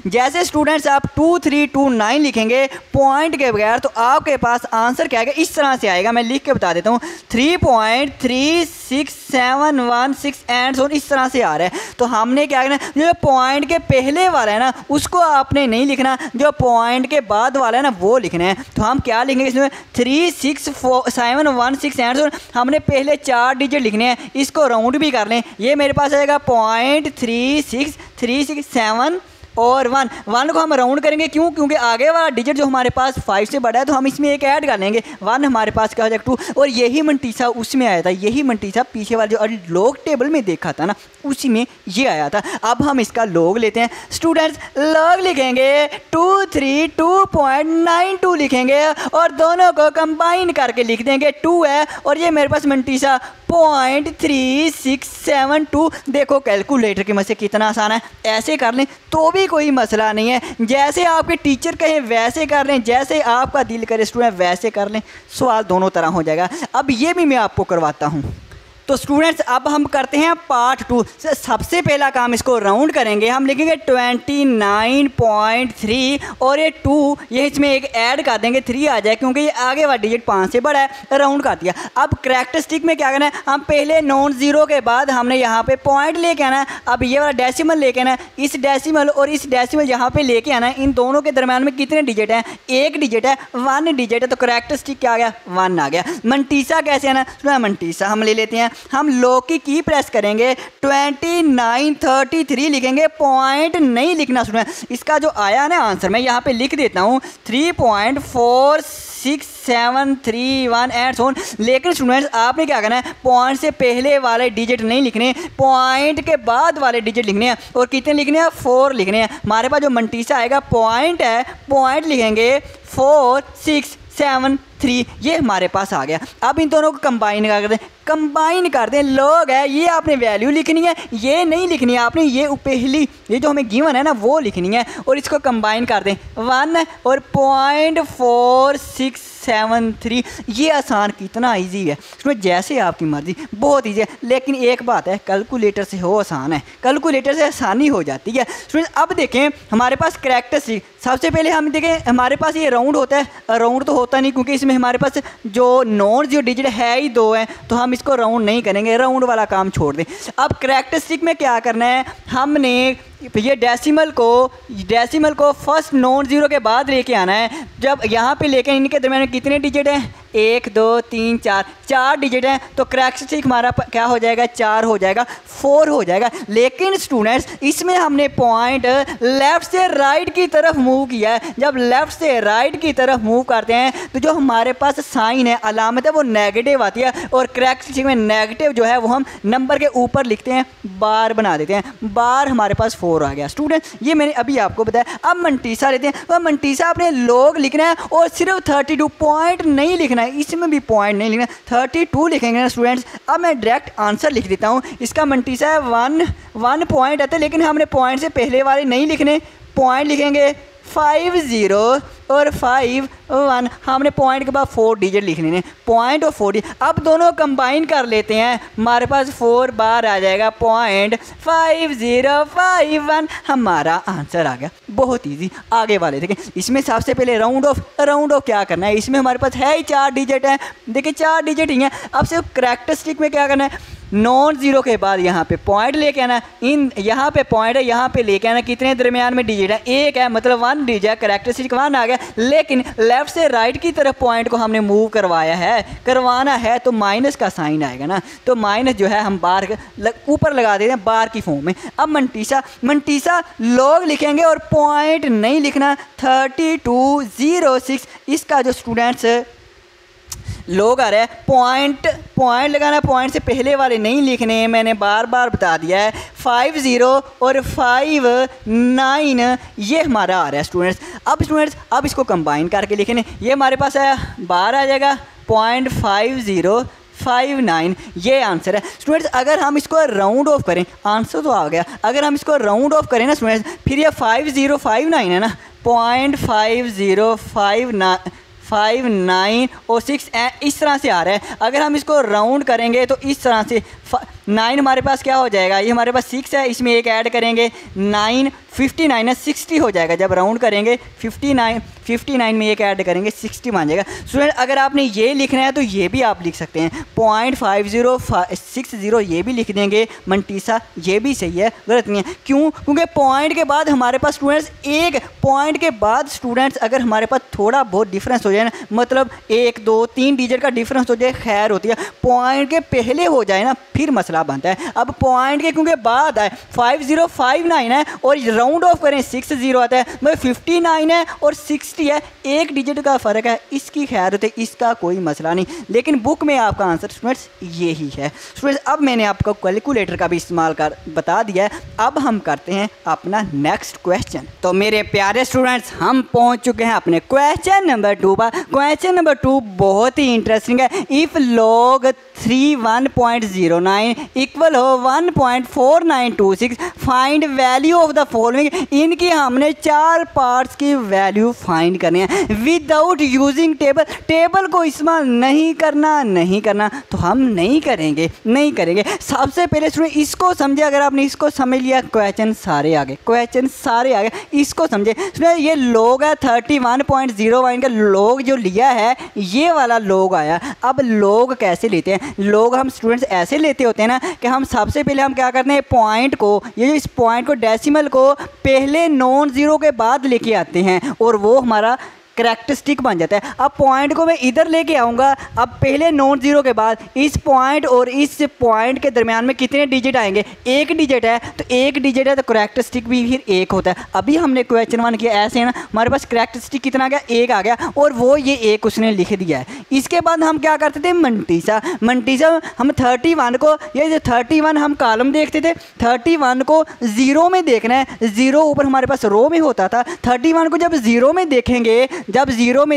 जैसे स्टूडेंट्स आप 2329 लिखेंगे पॉइंट के बगैर, तो आपके पास आंसर क्या आएगा, इस तरह से आएगा। मैं लिख के बता देता हूँ, 3.36716 एंड सो इस तरह से आ रहा है। तो हमने क्या करना, जो पॉइंट के पहले वाला है ना उसको आपने नहीं लिखना, जो पॉइंट के बाद वाला है ना वो लिखना है। तो हम क्या लिखेंगे इसमें 36716 एंड सो, हमने पहले 4 डिजिट लिखने हैं, इसको राउंड भी कर लें। ये मेरे पास आएगा 0.36367 और 1 को हम राउंड करेंगे, क्यों, क्योंकि आगे वाला डिजिट जो हमारे पास 5 से बड़ा है, तो हम इसमें एक ऐड कर लेंगे, 1 हमारे पास क्या हो जाएगा 2। और यही मंटीसा उसमें आया था, यही मंटीसा पीछे वाला जो लॉग टेबल में देखा था ना उसी में ये आया था। अब हम इसका लॉग लेते हैं। स्टूडेंट्स लॉग लिखेंगे 232.92 लिखेंगे और दोनों को कंबाइन करके लिख देंगे, 2 है और ये मेरे पास मंटीसा 0.3672। देखो कैलकुलेटर की मदद से कितना आसान है, ऐसे कर लें तो भी कोई मसला नहीं है, जैसे आपके टीचर कहें वैसे कर लें, जैसे आपका दिल करे स्टूडेंट वैसे कर लें, सवाल दोनों तरह हो जाएगा। अब ये भी मैं आपको करवाता हूँ। तो स्टूडेंट्स अब हम करते हैं पार्ट 2। सबसे पहला काम इसको राउंड करेंगे, हम लिखेंगे 29.3 और ये 2 ये इसमें एक ऐड कर देंगे, 3 आ जाए क्योंकि ये आगे वाला डिजिट 5 से बड़ा है, राउंड कर दिया। अब कैरेक्टरिस्टिक में क्या करना है, हम पहले नॉन जीरो के बाद हमने यहाँ पे पॉइंट लेके आना है। अब ये वाला डेसिमल लेके आना है, इस डेसिमल और इस डेसिमल यहाँ पे लेके आना है, इन दोनों के दरम्यान में कितने डिजिट हैं, 1 डिजिट है, 1 डिजिट है, तो कैरेक्टरिस्टिक क्या आ गया, 1 आ गया। मंटीसा कैसे आना है, मंटीसा हम ले लेते हैं, हम लॉग की प्रेस करेंगे 2933 लिखेंगे, पॉइंट नहीं लिखना। सुना इसका जो आया ना आंसर मैं यहाँ पे लिख देता हूँ 3.46731 एंड सो। लेकिन स्टूडेंट्स आपने क्या करना है, पॉइंट से पहले वाले डिजिट नहीं लिखने, पॉइंट के बाद वाले डिजिट लिखने हैं। और कितने लिखने हैं, 4 लिखने हैं। हमारे पास जो मंटीसा आएगा पॉइंट है, पॉइंट लिखेंगे 4673, ये हमारे पास आ गया। अब इन दोनों को कंबाइन कर दें, लॉग है ये आपने वैल्यू लिखनी है, ये नहीं लिखनी है आपने, ये पहली ये जो हमें गिवन है ना वो लिखनी है और इसको कंबाइन कर दें 1 और 0.4673। ये आसान कितना इजी है, इसमें जैसे आपकी मर्जी, बहुत इजी है। लेकिन एक बात है, कैलकुलेटर से हो आसान है, कैलकुलेटर से आसानी हो जाती है। अब देखें हमारे पास कैरेक्टरिस्टिक, सबसे पहले हम देखें हमारे पास ये राउंड होता है, राउंड तो होता नहीं क्योंकि इसमें हमारे पास जो नॉन जो डिजिट है ही 2 हैं, तो हम इसको राउंड नहीं करेंगे, राउंड वाला काम छोड़ दें। अब कैरेक्टरिस्टिक में क्या करना है, हमने ये डेसिमल को फर्स्ट नॉन जीरो के बाद लेके आना है। जब यहाँ पे लेके इनके दरम्यान में कितने डिजिट हैं, 1 2 3 4, 4 डिजिट हैं तो कैरेक्टरिस्टिक हमारा क्या हो जाएगा, 4 हो जाएगा, 4 हो जाएगा। लेकिन स्टूडेंट्स इसमें हमने पॉइंट लेफ़्ट से राइट की तरफ मूव किया है। जब लेफ़्ट से राइट की तरफ मूव करते हैं तो जो हमारे पास साइन है, अलामत है, वो नेगेटिव आती है और कैरेक्टरिस्टिक में नेगेटिव जो है वो हम नंबर के ऊपर लिखते हैं, बार बना देते हैं। बार हमारे पास 4 आ गया। स्टूडेंट ये मैंने अभी आपको बताया। अब मंटीसा लेते हैं। तो मंटीसा अपने लोग लिखना है और सिर्फ 32 पॉइंट नहीं लिखना है, इसमें भी पॉइंट नहीं लिखना, 32 लिखेंगे ना स्टूडेंट्स। अब मैं डायरेक्ट आंसर लिख देता हूँ। इसका मंटीसा है 1 पॉइंट आता है, लेकिन हमने पॉइंट से पहले वाले नहीं लिखने, पॉइंट लिखेंगे 5 0 और 5 1। हमने पॉइंट के बाद 4 डिजिट लिख लेने, पॉइंट और 4 डिजिट। अब दोनों कंबाइन कर लेते हैं, हमारे पास 4 बार आ जाएगा, पॉइंट 5 0 5 1 हमारा आंसर आ गया। बहुत इजी। आगे वाले देखें, इसमें सबसे पहले राउंड ऑफ क्या करना है। इसमें हमारे पास है ही 4 डिजिट है, देखिए 4 डिजिट ही हैं। अब सिर्फ कैरेक्टरिस्टिक में क्या करना है, नॉन जीरो के बाद यहाँ पे पॉइंट लेके आना, इन यहाँ पे पॉइंट है, यहाँ पे लेके आना, कितने दरमियान में डिजिट है, 1 है, मतलब 1 डिजिट है, कैरेक्टरिस्टिक 1 आ गया। लेकिन लेफ्ट से राइट की तरफ पॉइंट को हमने मूव करवाना है तो माइनस का साइन आएगा ना, तो माइनस जो है हम बार ऊपर लगा देते हैं बार की फॉर्म में। अब मंटीसा लोग लिखेंगे और पॉइंट नहीं लिखना, 3206 इसका जो स्टूडेंट्स लोग आ रहा है, पॉइंट लगाना, पॉइंट से पहले वाले नहीं लिखने हैं, मैंने बार बार बता दिया है। 5 0 और 5 9 ये हमारा आ रहा है स्टूडेंट्स। अब इसको कंबाइन करके लिखने, ये हमारे पास है, बार आ जाएगा 0.5059, ये आंसर है स्टूडेंट्स। अगर हम इसको राउंड ऑफ करें, आंसर तो आ गया, अगर हम इसको राउंड ऑफ करें ना स्टूडेंट्स, फिर ये 5059 है ना, 0.5059 और 6 इस तरह से आ रहा है। अगर हम इसको राउंड करेंगे तो इस तरह से 9 हमारे पास क्या हो जाएगा, ये हमारे पास 6 है, इसमें एक ऐड करेंगे 9, 59 है, 60 हो जाएगा। जब राउंड करेंगे 59 में एक ऐड करेंगे 60 मान जाएगा। स्टूडेंट अगर आपने ये लिखना है तो ये भी आप लिख सकते हैं, 0.5060 ये भी लिख देंगे। मंटीसा ये भी सही है, गलत नहीं है। क्यों? क्योंकि पॉइंट के बाद हमारे पास स्टूडेंट्स, एक पॉइंट के बाद स्टूडेंट्स अगर हमारे पास थोड़ा बहुत डिफरेंस हो जाए ना, मतलब 1 2 3 डिजिट का डिफरेंस हो जाए, खैर होती है। पॉइंट के पहले हो जाए ना फिर मसला बनता है। अब पॉइंट के क्योंकि बाद आए 5059 है और राउंड ऑफ करें 60 आता है, मतलब 59 है और 60 है, एक डिजिट का फ़र्क है, इसकी खैर होती है, इसका कोई मसला नहीं। लेकिन बुक में आपका आंसर स्टूडेंट्स ये ही है। स्टूडेंट्स अब मैंने आपको कैलकुलेटर का भी इस्तेमाल कर बता दिया है। अब हम करते हैं अपना नेक्स्ट क्वेश्चन। तो मेरे प्यारे स्टूडेंट्स हम पहुंच चुके हैं अपने क्वेश्चन नंबर 2 पर। क्वेश्चन नंबर 2 बहुत ही इंटरेस्टिंग है। इफ़ log 31.09 इक्वल हो 1.4926 find value of the following. इनकी हमने 4 पार्ट्स की वैल्यू फाइंड करनी है विदाउट यूजिंग टेबल को इस्तेमाल नहीं करना तो हम नहीं करेंगे। सबसे पहले स्टूडेंट इसको समझे, अगर आपने इसको समझ लिया क्वेश्चन सारे आ गए, इसको समझे। ये लोग है 31.01 का लोग जो लिया है, ये वाला लोग आया। अब लोग कैसे लेते हैं? लोग हम स्टूडेंट्स ऐसे लेते होते हैं ना कि हम सबसे पहले हम क्या करते हैं, पॉइंट को, ये इस पॉइंट को डेसिमल को पहले नॉन ज़ीरो के बाद लेके आते हैं और वो हमारा कैरेक्टरिस्टिक बन जाता है। अब पॉइंट को मैं इधर लेके आऊँगा, अब पहले नॉन ज़ीरो के बाद इस पॉइंट और इस पॉइंट के दरमियान में कितने डिजिट आएंगे, 1 डिजिट है, तो 1 डिजिट है तो कैरेक्टरिस्टिक भी फिर 1 होता है। अभी हमने क्वेश्चन 1 किया ऐसे है ना, हमारे पास कैरेक्टरिस्टिक कितना आ गया, 1 आ गया और वो ये 1 उसने लिख दिया है। इसके बाद हम क्या करते थे, मंटीसा हम 31 को, ये जो 31 हम कॉलम देखते थे, 31 को ज़ीरो में देखना है, ज़ीरो ऊपर हमारे पास रो में होता था। 31 को जब ज़ीरो में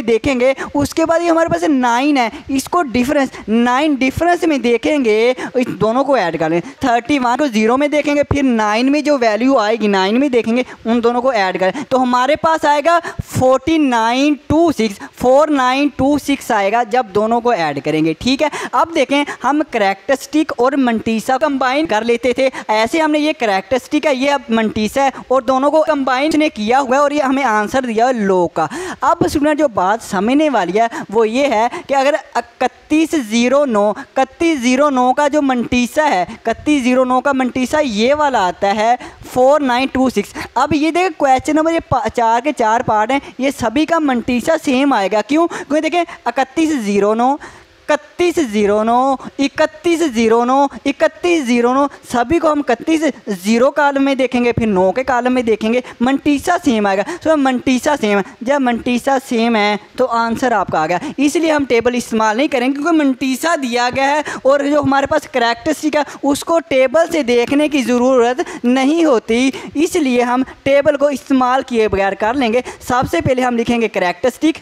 देखेंगे, उसके बाद ये हमारे पास 9 है, इसको 9 डिफरेंस में देखेंगे, इस दोनों को ऐड कर लें। 31 को 0 में देखेंगे, फिर 9 में जो वैल्यू आएगी 9 में देखेंगे, उन दोनों को ऐड करें तो हमारे पास आएगा 4926 आएगा जब दोनों को ऐड करेंगे। ठीक है, अब देखें हम कैरेक्टरिस्टिक और मंटीसा कंबाइन कर लेते थे। ऐसे हमने ये कैरेक्टरिस्टिक है, ये अब मंटीसा है और दोनों को कंबाइन ने किया हुआ है और ये हमें आंसर दिया है लोग का। अब अब स्टूडेंट जो बात समझने वाली है वो ये है कि अगर 3109 का जो मंटीसा है, 3109 का मंटीसा ये वाला आता है 4926। अब ये देखिए क्वेश्चन नंबर ये 4 के 4 पार्ट हैं, ये सभी का मंटीसा सेम आएगा। क्यों? क्योंकि देखें 3109, 3109, 3109, 3109 सभी को हम 31 कॉलम में देखेंगे, फिर 9 के कॉलम में देखेंगे, मंटीसा सेम आएगा। तो मंटीसा सेम है, जब मंटीसा सेम है तो आंसर आपका आ गया। इसलिए हम टेबल इस्तेमाल नहीं करेंगे क्योंकि मंटीसा दिया गया है और जो हमारे पास करैक्टरिस्टिक है उसको टेबल से देखने की ज़रूरत नहीं होती, इसलिए हम टेबल को इस्तेमाल किए बगैर कर लेंगे। सबसे पहले हम लिखेंगे करैक्टरिस्टिक,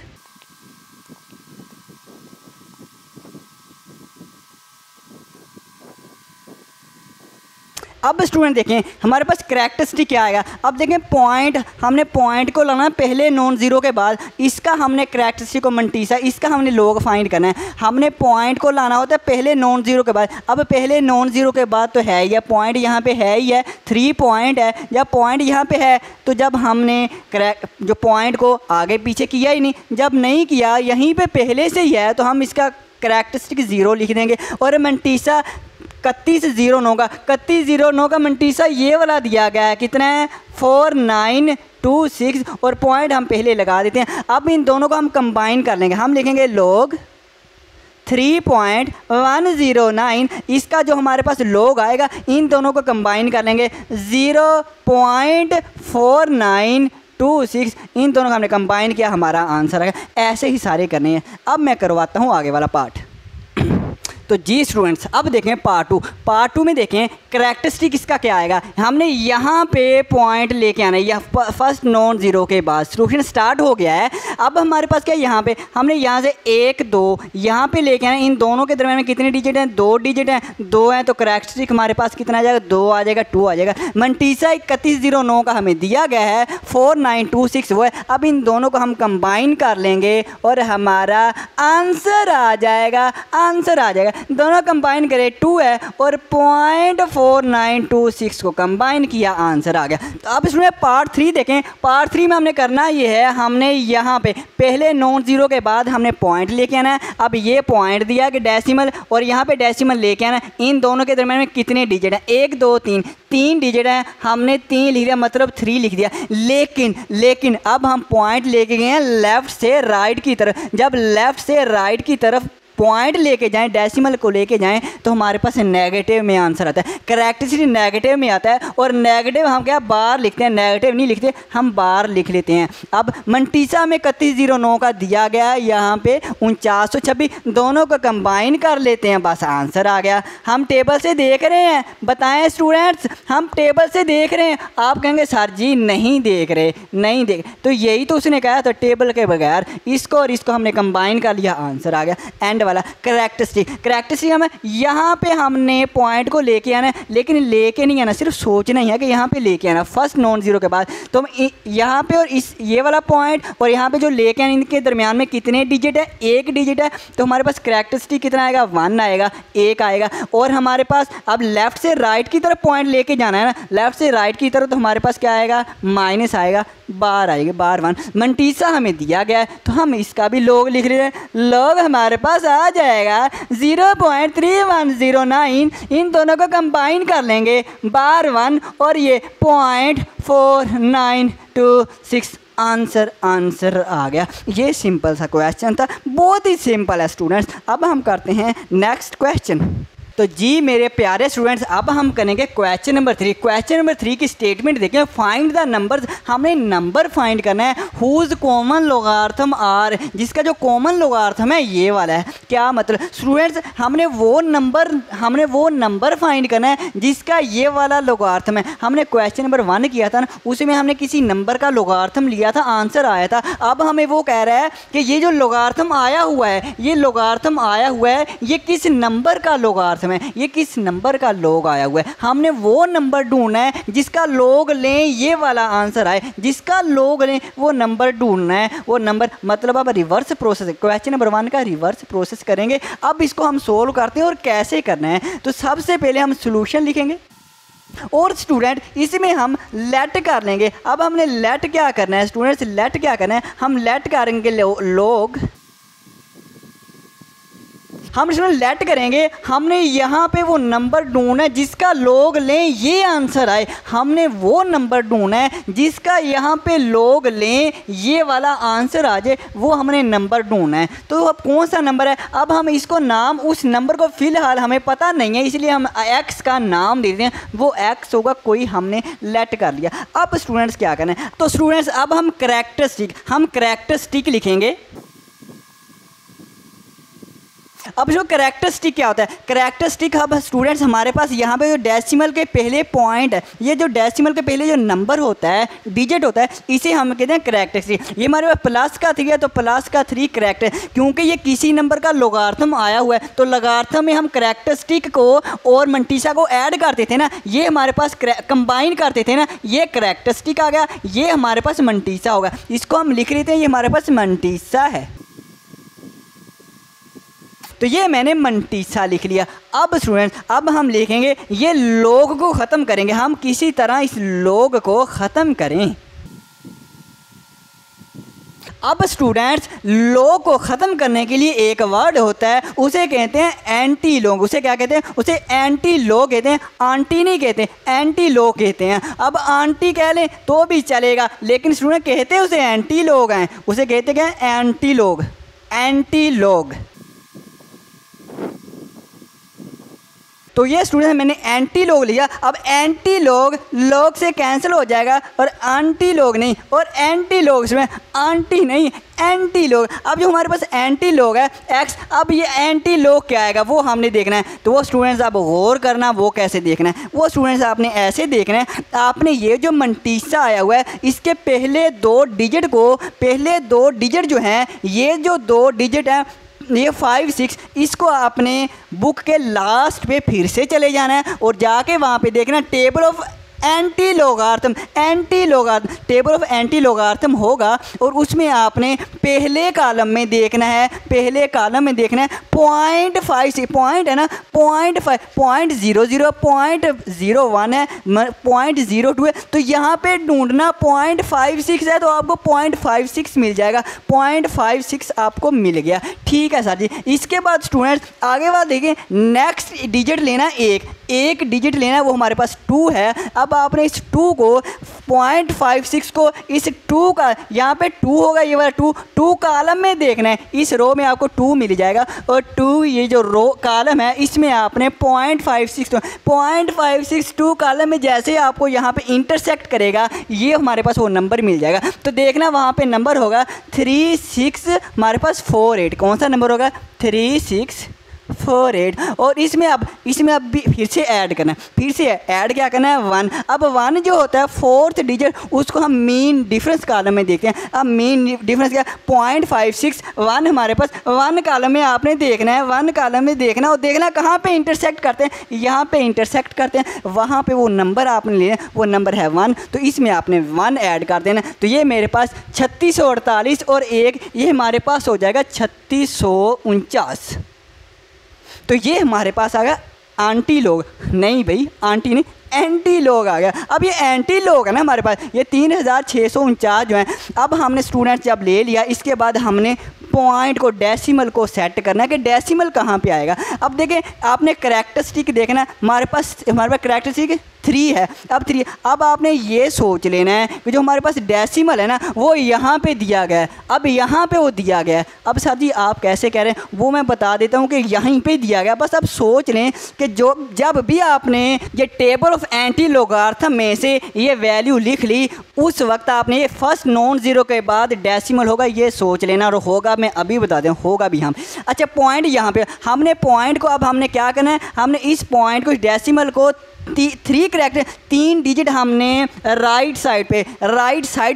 अब स्टूडेंट देखें हमारे पास करैक्टरिस्टिक क्या आएगा। अब देखें पॉइंट, हमने पॉइंट को लाना पहले नॉन ज़ीरो के बाद, इसका हमने करैक्टरिस्टिक को मंटीसा, इसका हमने लॉग फाइंड करना है। हमने पॉइंट को लाना होता है पहले नॉन ज़ीरो के बाद। अब पहले नॉन ज़ीरो के बाद तो है ही है, पॉइंट यहाँ पे है ही है, 3 पॉइंट है। जब पॉइंट यहाँ पे है तो जब हमने जो पॉइंट को आगे पीछे किया ही नहीं, जब नहीं किया यहीं पर पहले से ही है तो हम इसका करैक्टरिस्टिक 0 लिख देंगे। और मंटीसा 3109 का मंटीसा ये वाला दिया गया है, कितना है 4926, और पॉइंट हम पहले लगा देते हैं। अब इन दोनों को हम कंबाइन कर लेंगे, हम लिखेंगे लॉग 3.109, इसका जो हमारे पास लॉग आएगा इन दोनों को कंबाइन कर लेंगे 0.4926, इन दोनों को हमने कंबाइन किया, हमारा आंसर आएगा। ऐसे ही सारे करने हैं। अब मैं करवाता हूँ आगे वाला पार्ट। तो जी स्टूडेंट्स अब देखें पार्ट 2। पार्ट 2 में देखें करैक्टरिस्टिक इसका क्या आएगा। हमने यहाँ पे पॉइंट लेके आना है, यह फर्स्ट नॉन ज़ीरो के बाद सॉल्यूशन स्टार्ट हो गया है। अब हमारे पास क्या है, यहाँ पे हमने यहाँ से 1 2 यहाँ पे लेके आना है। इन दोनों के दरम्यान में कितने डिजिट हैं, 2 डिजिट हैं, 2 हैं, तो करैक्टरिस्टिक हमारे पास कितना आ जाएगा, 2 आ जाएगा, 2 आ जाएगा। मंटीसा 3109 का हमें दिया गया है 4926 वो है। अब इन दोनों को हम कंबाइन कर लेंगे और हमारा आंसर आ जाएगा, आंसर आ जाएगा। दोनों कंबाइन करें 2 है और 0.4926 को कंबाइन किया, आंसर आ गया। तो अब इसमें पार्ट 3 देखें। पार्ट 3 में हमने करना ये है, हमने यहाँ पे पहले नॉन ज़ीरो के बाद हमने पॉइंट लेके आना है। अब ये पॉइंट दिया कि डेसिमल, और यहाँ पे डेसिमल लेके आना है। इन दोनों के दरम्यान में कितने डिजिट हैं, 1 2 3 डिजिट हैं, हमने 3 लिख दिया, मतलब 3 लिख दिया। लेकिन अब हम पॉइंट लेके गए हैं लेफ़्ट से राइट की तरफ। जब लेफ़्ट से राइट की तरफ पॉइंट लेके जाएं, डेसिमल को लेके जाएं, तो हमारे पास नेगेटिव में आंसर आता है। करैक्टरिस्टिक नेगेटिव में आता है, और नेगेटिव हम क्या बार लिखते हैं, नेगेटिव नहीं लिखते, हम बार लिख लेते हैं। अब मंटीसा में 3109 का दिया गया है, यहाँ पे 4926, दोनों को कंबाइन कर लेते हैं, बस आंसर आ गया। हम टेबल से देख रहे हैं, बताएं स्टूडेंट्स, हम टेबल से देख रहे हैं। आप कहेंगे सर जी नहीं देख रहे, नहीं देख, तो यही तो उसने कहा था, टेबल के बगैर इसको और इसको हमने कंबाइन कर लिया, आंसर आ गया। एंड वाला करैक्टरिस्टिक हमें यहाँ पे हमने पॉइंट को लेके आना है, लेकिन लेके नहीं आना, सिर्फ सोचना ही है कि यहाँ पे लेके आना फर्स्ट नॉन ज़ीरो के बाद। तो यहाँ पे और इस ये वाला पॉइंट और यहाँ पे जो लेके आना, इनके दरमियान में कितने डिजिट है, 1 डिजिट है, तो हमारे पास करैक्टरिस्टिक कितना आएगा, 1 आएगा, 1 आएगा। और हमारे पास अब लेफ़्ट से राइट की तरफ पॉइंट लेके जाना है ना, लेफ़्ट से राइट की तरफ, तो हमारे पास क्या आएगा, माइनस आएगा, बार आएगी, बार 1। मंटीसा हमें दिया गया है तो हम इसका भी लॉग लिख रहे हैं, लॉग हमारे पास आ जाएगा 0.3109। इन दोनों को कंबाइन कर लेंगे, बार 1 और ये 0.4926, आंसर आ गया। ये सिंपल सा क्वेश्चन था, बहुत ही सिंपल है स्टूडेंट्स। अब हम करते हैं नेक्स्ट क्वेश्चन। तो जी मेरे प्यारे स्टूडेंट्स अब हम करेंगे क्वेश्चन नंबर 3। क्वेश्चन नंबर 3 की स्टेटमेंट देखें, फाइंड द नंबर्स। हमने नंबर फाइंड करना है हुज कॉमन लोगार्थम आर, जिसका जो कॉमन लोगार्थम है ये वाला है। क्या मतलब स्टूडेंट्स, हमने वो नंबर फाइंड करना है जिसका ये वाला लोगार्थम है। हमने क्वेश्चन नंबर 1 किया था ना, उसमें हमने किसी नंबर का लोगार्थम लिया था, आंसर आया था। अब हमें वो कह रहा है कि ये जो लोगार्थम आया हुआ है, ये लोगार्थम आया हुआ है, ये किस नंबर का लोगार्थम है, ये किस नंबर का लॉग आया हुआ है। हमने वो नंबर ढूंढना है जिसका लॉग लें ये वाला आंसर आए, जिसका लॉग लें वो नंबर ढूंढना है। वो नंबर मतलब अब रिवर्स प्रोसेस, क्वेश्चन नंबर 1 का रिवर्स प्रोसेस करेंगे। अब इसको हम सोल्व करते हैं और कैसे करना है। तो सबसे पहले हम सॉल्यूशन लिखेंगे। और स्टूडेंट इसमें हम लेट कर लेंगे। अब हमने लेट क्या करना है स्टूडेंट्स, लेट क्या करना है, हम लेट करेंगे लोग, हम इसमें लेट करेंगे, हमने यहाँ पे वो नंबर ढूंढना है जिसका लोग लें ये आंसर आए, हमने वो नंबर ढूंढना है जिसका यहाँ पे लोग लें ये वाला आंसर आ जाए, वो हमने नंबर ढूंढना है। तो अब कौन सा नंबर है, अब हम इसको नाम, उस नंबर को फ़िलहाल हमें पता नहीं है इसलिए हम एक्स का नाम दे देते हैं, वो एक्स होगा, कोई हमने लेट कर लिया। अब स्टूडेंट्स क्या करना है, तो स्टूडेंट्स अब हम करैक्टरिस्टिक लिखेंगे। अब जो करैक्टरिस्टिक क्या होता है, करैक्टरिस्टिक अब स्टूडेंट्स हमारे पास यहाँ पे जो डेसिमल के पहले पॉइंट है, ये जो डेसिमल के पहले जो नंबर होता है, डिजिट होता है, इसे हम कहते हैं करैक्टरिस्टिक। ये हमारे पास प्लस का 3 है तो प्लस का 3 करैक्टर, क्योंकि ये किसी नंबर का लोगार्थम आया हुआ है तो लोगार्थम में हम करैक्टरिस्टिक को और मंटीसा को ऐड करते थे ना, ये हमारे पास कंबाइन करते थे ना, ये करैक्टरिस्टिक आ गया, ये हमारे पास मंटीसा होगा, इसको हम लिख लेते हैं, ये हमारे पास मंटीसा है। तो ये मैंने मंटीसा लिख लिया। अब स्टूडेंट्स अब हम लिखेंगे ये लोग को ख़त्म करेंगे, हम किसी तरह इस लोग को ख़त्म करें। अब स्टूडेंट्स लोग को ख़त्म करने के लिए एक वर्ड होता है, उसे कहते हैं एंटी लोग। उसे क्या कहते हैं, उसे एंटी लोग कहते हैं, आंटी नहीं कहते, एंटी लोग कहते हैं। अब आंटी कह लें तो भी चलेगा, लेकिन स्टूडेंट कहते हैं उसे एंटी लोग हैं, उसे कहते क्या है, एंटी लोग, एंटी लोग। तो ये स्टूडेंट मैंने एंटी लोग लिया। अब एंटी लोग लोग से कैंसिल हो जाएगा और आंटी लोग नहीं, और एंटी लोग इसमें आंटी नहीं एंटी लोग। अब जो हमारे पास एंटी लोग है एक्स, अब ये एंटी लोग क्या आएगा वो हमने देखना है। तो वो स्टूडेंट्स आप गौर करना, वो कैसे देखना है, वो स्टूडेंट्स आपने ऐसे देखना है, आपने ये जो मंटीसा आया हुआ है इसके पहले 2 डिजिट को, पहले 2 डिजिट जो हैं, ये जो 2 डिजिट हैं ये 5 6, इसको आपने बुक के लास्ट पे फिर से चले जाना है और जाके वहाँ पे देखना table of antilogarithm, antilogarithm, table of antilogarithm होगा और उसमें आपने पहले कॉलम में देखना है, पहले कॉलम में देखना है 0.5, पॉइंट है ना 0.5, 0.00, 0.01 है, 0.02 है, तो यहाँ पे ढूंढना 0.56 है तो आपको 0.56 मिल जाएगा, 0.56 आपको मिल गया। ठीक है सर जी। इसके बाद स्टूडेंट्स आगे बात देखिए, नेक्स्ट डिजिट लेना एक डिजिट लेना है, वो हमारे पास 2 है। अब आपने इस 2 को 0.56 को इस 2 का, यहाँ पे 2 होगा, ये वाला 2 कॉलम में देखना है, इस रो में आपको 2 मिल जाएगा और 2 ये जो रो कॉलम है इसमें आपने 0.56 2 कॉलम में जैसे आपको यहाँ पे इंटरसेक्ट करेगा ये हमारे पास वो नंबर मिल जाएगा। तो देखना वहाँ पे नंबर होगा 36 हमारे पास 48, कौन सा नंबर होगा 3648। और इसमें अब भी फिर से ऐड करना है, फिर से ऐड क्या करना है 1। अब 1 जो होता है 4th डिजिट, उसको हम मीन डिफरेंस कॉलम में देखते हैं। अब मीन डिफरेंस क्या 0.56, 1 हमारे पास 1 कॉलम में आपने देखना है, 1 कॉलम में देखना और देखना कहाँ पे इंटरसेक्ट करते हैं, यहाँ पे इंटरसेक्ट करते हैं, वहाँ पे वो नंबर आपने लेना, वो नंबर है 1, तो इसमें आपने 1 ऐड कर देना। तो ये मेरे पास 3648 और 1, ये हमारे पास हो जाएगा 3649। तो ये हमारे पास आ गया आंटी लोग, नहीं भाई आंटी नहीं एंटी लोग आ गया। अब ये एंटी लोग है ना हमारे पास, ये 3649 जो है। अब हमने स्टूडेंट्स जब ले लिया, इसके बाद हमने पॉइंट को, डेसिमल को सेट करना है कि डेसिमल कहाँ पे आएगा। अब देखें आपने करैक्टरिस्टिक देखना है, हमारे पास करैक्टरिस्टिक 3 है। अब 3, अब आपने ये सोच लेना है कि जो हमारे पास डेसिमल है ना वो यहाँ पे दिया गया है, अब यहाँ पे वो दिया गया है। अब सर जी आप कैसे कह रहे हैं वो मैं बता देता हूँ कि यहीं पे दिया गया। बस अब सोच लें कि जो जब भी आपने ये टेबल ऑफ एंटी लोगार्थम में से ये वैल्यू लिख ली, उस वक्त आपने ये फर्स्ट नॉन ज़ीरो के बाद डेसिमल होगा ये सोच लेना, और होगा मैं अभी बता दें, होगा भी हम। अच्छा पॉइंट यहाँ पे हमने पॉइंट को, अब हमने क्या करना है, हमने इस पॉइंट को, इस डेसिमल को 3 करैक्टर 3 डिजिट हमने राइट साइड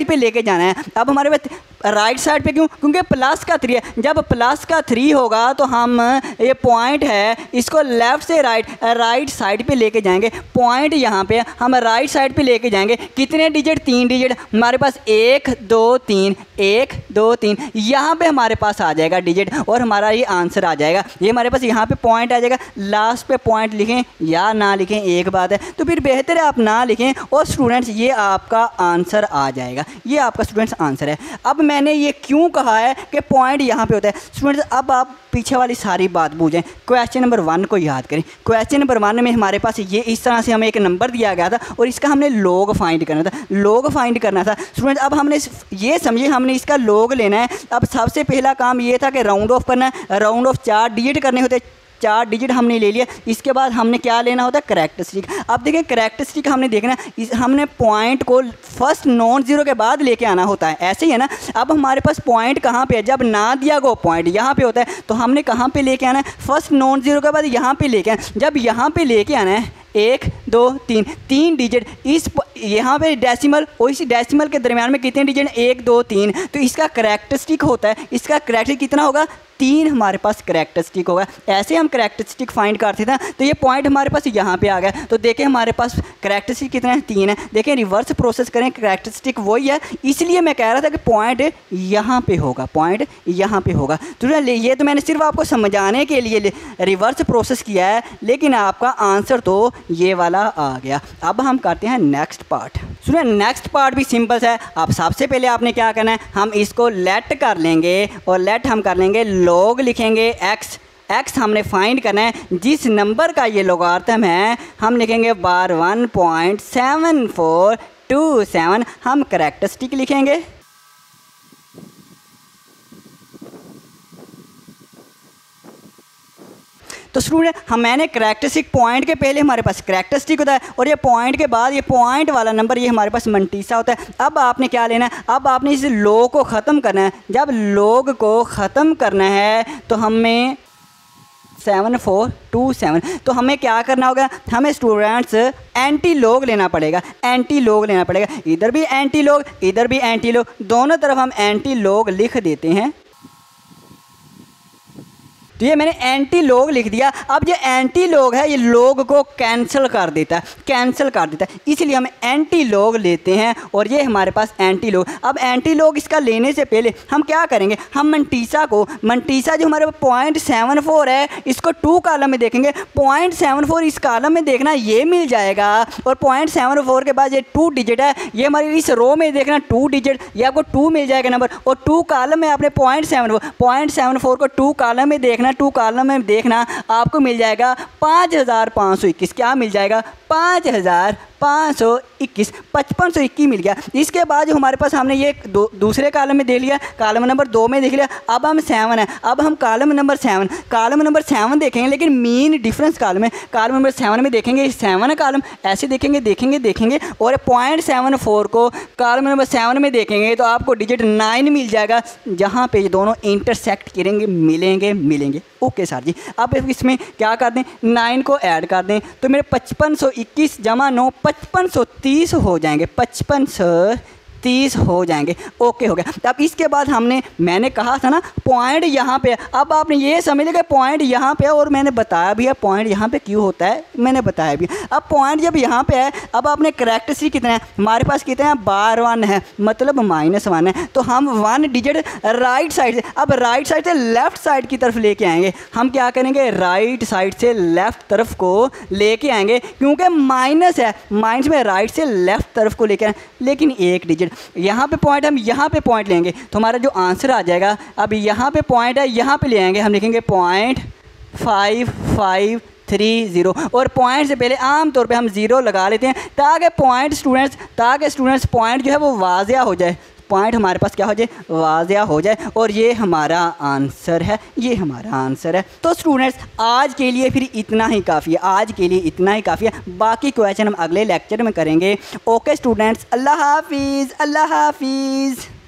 पे लेके जाना है। अब हमारे पास राइट साइड पे क्यों? क्योंकि प्लस का 3 है। जब प्लस का 3 होगा तो हम ये पॉइंट है इसको लेफ्ट से राइट साइड पे लेके जाएंगे। पॉइंट यहाँ पे हम राइट साइड पे लेके जाएंगे। कितने डिजिट? 3 डिजिट। हमारे पास 1 2 3 1 2 3 यहाँ पे हमारे पास आ जाएगा डिजिट और हमारा ये आंसर आ जाएगा। ये हमारे पास यहाँ पे पॉइंट आ जाएगा। लास्ट पे पॉइंट लिखें या ना लिखें एक बात है, तो फिर बेहतर है आप ना लिखें और स्टूडेंट्स ये आपका आंसर आ जाएगा। ये आपका स्टूडेंट्स आंसर है। अब मैंने ये क्यों कहा है कि पॉइंट यहाँ पे होता है स्टूडेंट्स? अब आप पीछे वाली सारी बात भूलें, क्वेश्चन नंबर 1 को याद करें। क्वेश्चन नंबर 1 में हमारे पास ये इस तरह से हमें एक नंबर दिया गया था और इसका हमने लॉग फाइंड करना था। लॉग फाइंड करना था स्टूडेंट्स। अब हमने ये समझिए हमने इसका लॉग लेना है। अब सबसे पहला काम ये था कि राउंड ऑफ करना है। राउंड ऑफ 4 डिजिट करने होते, 4 डिजिट हमने ले लिया। इसके बाद हमने क्या लेना होता है? कैरेक्टरिस्टिक। अब देखें कैरेक्टरिस्टिक हमने देखना है, हमने पॉइंट को फर्स्ट नॉन जीरो के बाद लेके आना होता है, ऐसे ही है ना। अब हमारे पास पॉइंट कहाँ पे है? जब ना दिया गो पॉइंट यहाँ पे होता है, तो हमने कहाँ पे लेके आना है? फर्स्ट नॉन जीरो के बाद यहाँ पे लेके आना। जब यहाँ पे लेके आना है 1 2 3 डिजिट, इस यहाँ पे डेसिमल और इसी डेसिमल के दरमियान में कितने डिजिट? 1 2 3। तो इसका कैरेक्टरिस्टिक होता है, इसका कैरेक्टरिस्टिक कितना होगा? 3 हमारे पास कैरेक्टरिस्टिक होगा। ऐसे हम कैरेक्टरिस्टिक फाइंड करते थे। तो ये पॉइंट हमारे पास यहाँ पे आ गया। तो देखें हमारे पास कैरेक्टरिस्टिक कितना है? 3 है। देखें रिवर्स प्रोसेस करें, कैरेक्टरिस्टिक वही है। इसलिए मैं कह रहा था कि पॉइंट यहाँ पे होगा, पॉइंट यहाँ पे होगा। तो ये तो मैंने सिर्फ आपको समझाने के लिए रिवर्स प्रोसेस किया है, लेकिन आपका आंसर तो ये वाला आ गया। अब हम करते हैं नेक्स्ट पार्ट। सुनिए नेक्स्ट पार्ट भी सिंपल है। अब सबसे पहले आपने क्या करना है? हम इसको लेट कर लेंगे और लेट हम कर लेंगे लॉग लिखेंगे x हमने फाइंड करना है। जिस नंबर का ये लोगारिथम है हम लिखेंगे बार 1.7427। हम कैरेक्टरिस्टिक लिखेंगे। तो स्टूडेंट मैंने कैरेक्टरिस्टिक पॉइंट के पहले हमारे पास कैरेक्टरिस्टिक होता है और ये पॉइंट के बाद ये पॉइंट वाला नंबर ये हमारे पास मंटीसा होता है। अब आपने क्या लेना है? अब आपने इस लॉग को ख़त्म करना है। जब लॉग को ख़त्म करना है तो हमें 7427, तो हमें क्या करना होगा? हमें स्टूडेंट्स एंटी लॉग लेना पड़ेगा। एंटी लॉग लेना पड़ेगा। इधर भी एंटी लॉग, इधर भी एंटी लॉग, दोनों तरफ हम एंटी लॉग लिख देते हैं। तो ये मैंने एंटी लॉग लिख दिया। अब ये एंटी लॉग है, ये लॉग को कैंसिल कर देता है, कैंसिल कर देता है, इसलिए हम एंटी लॉग लेते हैं और ये हमारे पास एंटी लॉग। अब एंटी लॉग इसका लेने से पहले हम क्या करेंगे? हम मंटीसा जो हमारे पास 0.74 है इसको 2 कॉलम में देखेंगे। 0.74 इस कॉलम में देखना ये मिल जाएगा और 0.74 के बाद ये 2 डिजिट है, ये हमारी इस रो में देखना 2 डिजिट, ये आपको 2 मिल जाएगा नंबर। और 2 कॉलम में आपने 0.74 को 2 कॉलम में देखना, 2 कॉलम में देखना आपको मिल जाएगा 5521। क्या मिल जाएगा? 5521, 5521 मिल गया। इसके बाद जो हमारे पास हमने ये दूसरे कॉलम में दे लिया, कॉलम नंबर 2 में देख लिया। अब हम 7 है, अब हम कॉलम नंबर 7 देखेंगे, लेकिन मीन डिफरेंस कॉलम है। कॉलम नंबर 7 में देखेंगे 7 कॉलम ऐसे देखेंगे और 0.74 को कॉलम नंबर 7 में देखेंगे तो आपको डिजिट 9 मिल जाएगा, जहाँ पे ये दोनों इंटरसेक्ट करेंगे, मिलेंगे। ओके सर जी। अब इसमें क्या कर दें? 9 को ऐड कर दें तो मेरे 5521 जमा 9 5530 हो जाएंगे, 5530 हो जाएंगे। ओके हो गया। अब इसके बाद मैंने कहा था ना पॉइंट यहाँ पे। अब आपने ये समझ लिया कि पॉइंट यहाँ पे है और मैंने बताया भी है पॉइंट यहाँ पे क्यों होता है, मैंने बताया भी। अब पॉइंट जब यहाँ पे है, अब आपने कैरेक्टरिस्टिक कितना है? हमारे पास कितने हैं? बार 1 है, मतलब -1 है। तो हम 1 डिजिट राइट साइड से, अब राइट साइड से लेफ्ट साइड की तरफ लेके आएंगे। हम क्या करेंगे? राइट साइड से लेफ्ट तरफ को लेके आएंगे, क्योंकि माइनस है, माइनस में राइट से लेफ्ट तरफ को लेके आए, लेकिन 1 डिजिट यहाँ पे पॉइंट, हम यहाँ पे पॉइंट लेंगे तो हमारा जो आंसर आ जाएगा, अब यहाँ पे पॉइंट है, यहाँ पे ले आएंगे, हम लिखेंगे 0.5530 और पॉइंट से पहले आमतौर पे हम 0 लगा लेते हैं ताकि स्टूडेंट्स पॉइंट जो है वो वाज़िया हो जाए, पॉइंट हमारे पास क्या हो जाए? वाज़िया हो जाए। और ये हमारा आंसर है, ये हमारा आंसर है। तो स्टूडेंट्स आज के लिए फिर इतना ही काफ़ी है, आज के लिए इतना ही काफ़ी है। बाकी क्वेश्चन हम अगले लेक्चर में करेंगे। ओके स्टूडेंट्स, अल्लाह हाफिज़, अल्लाह हाफिज़।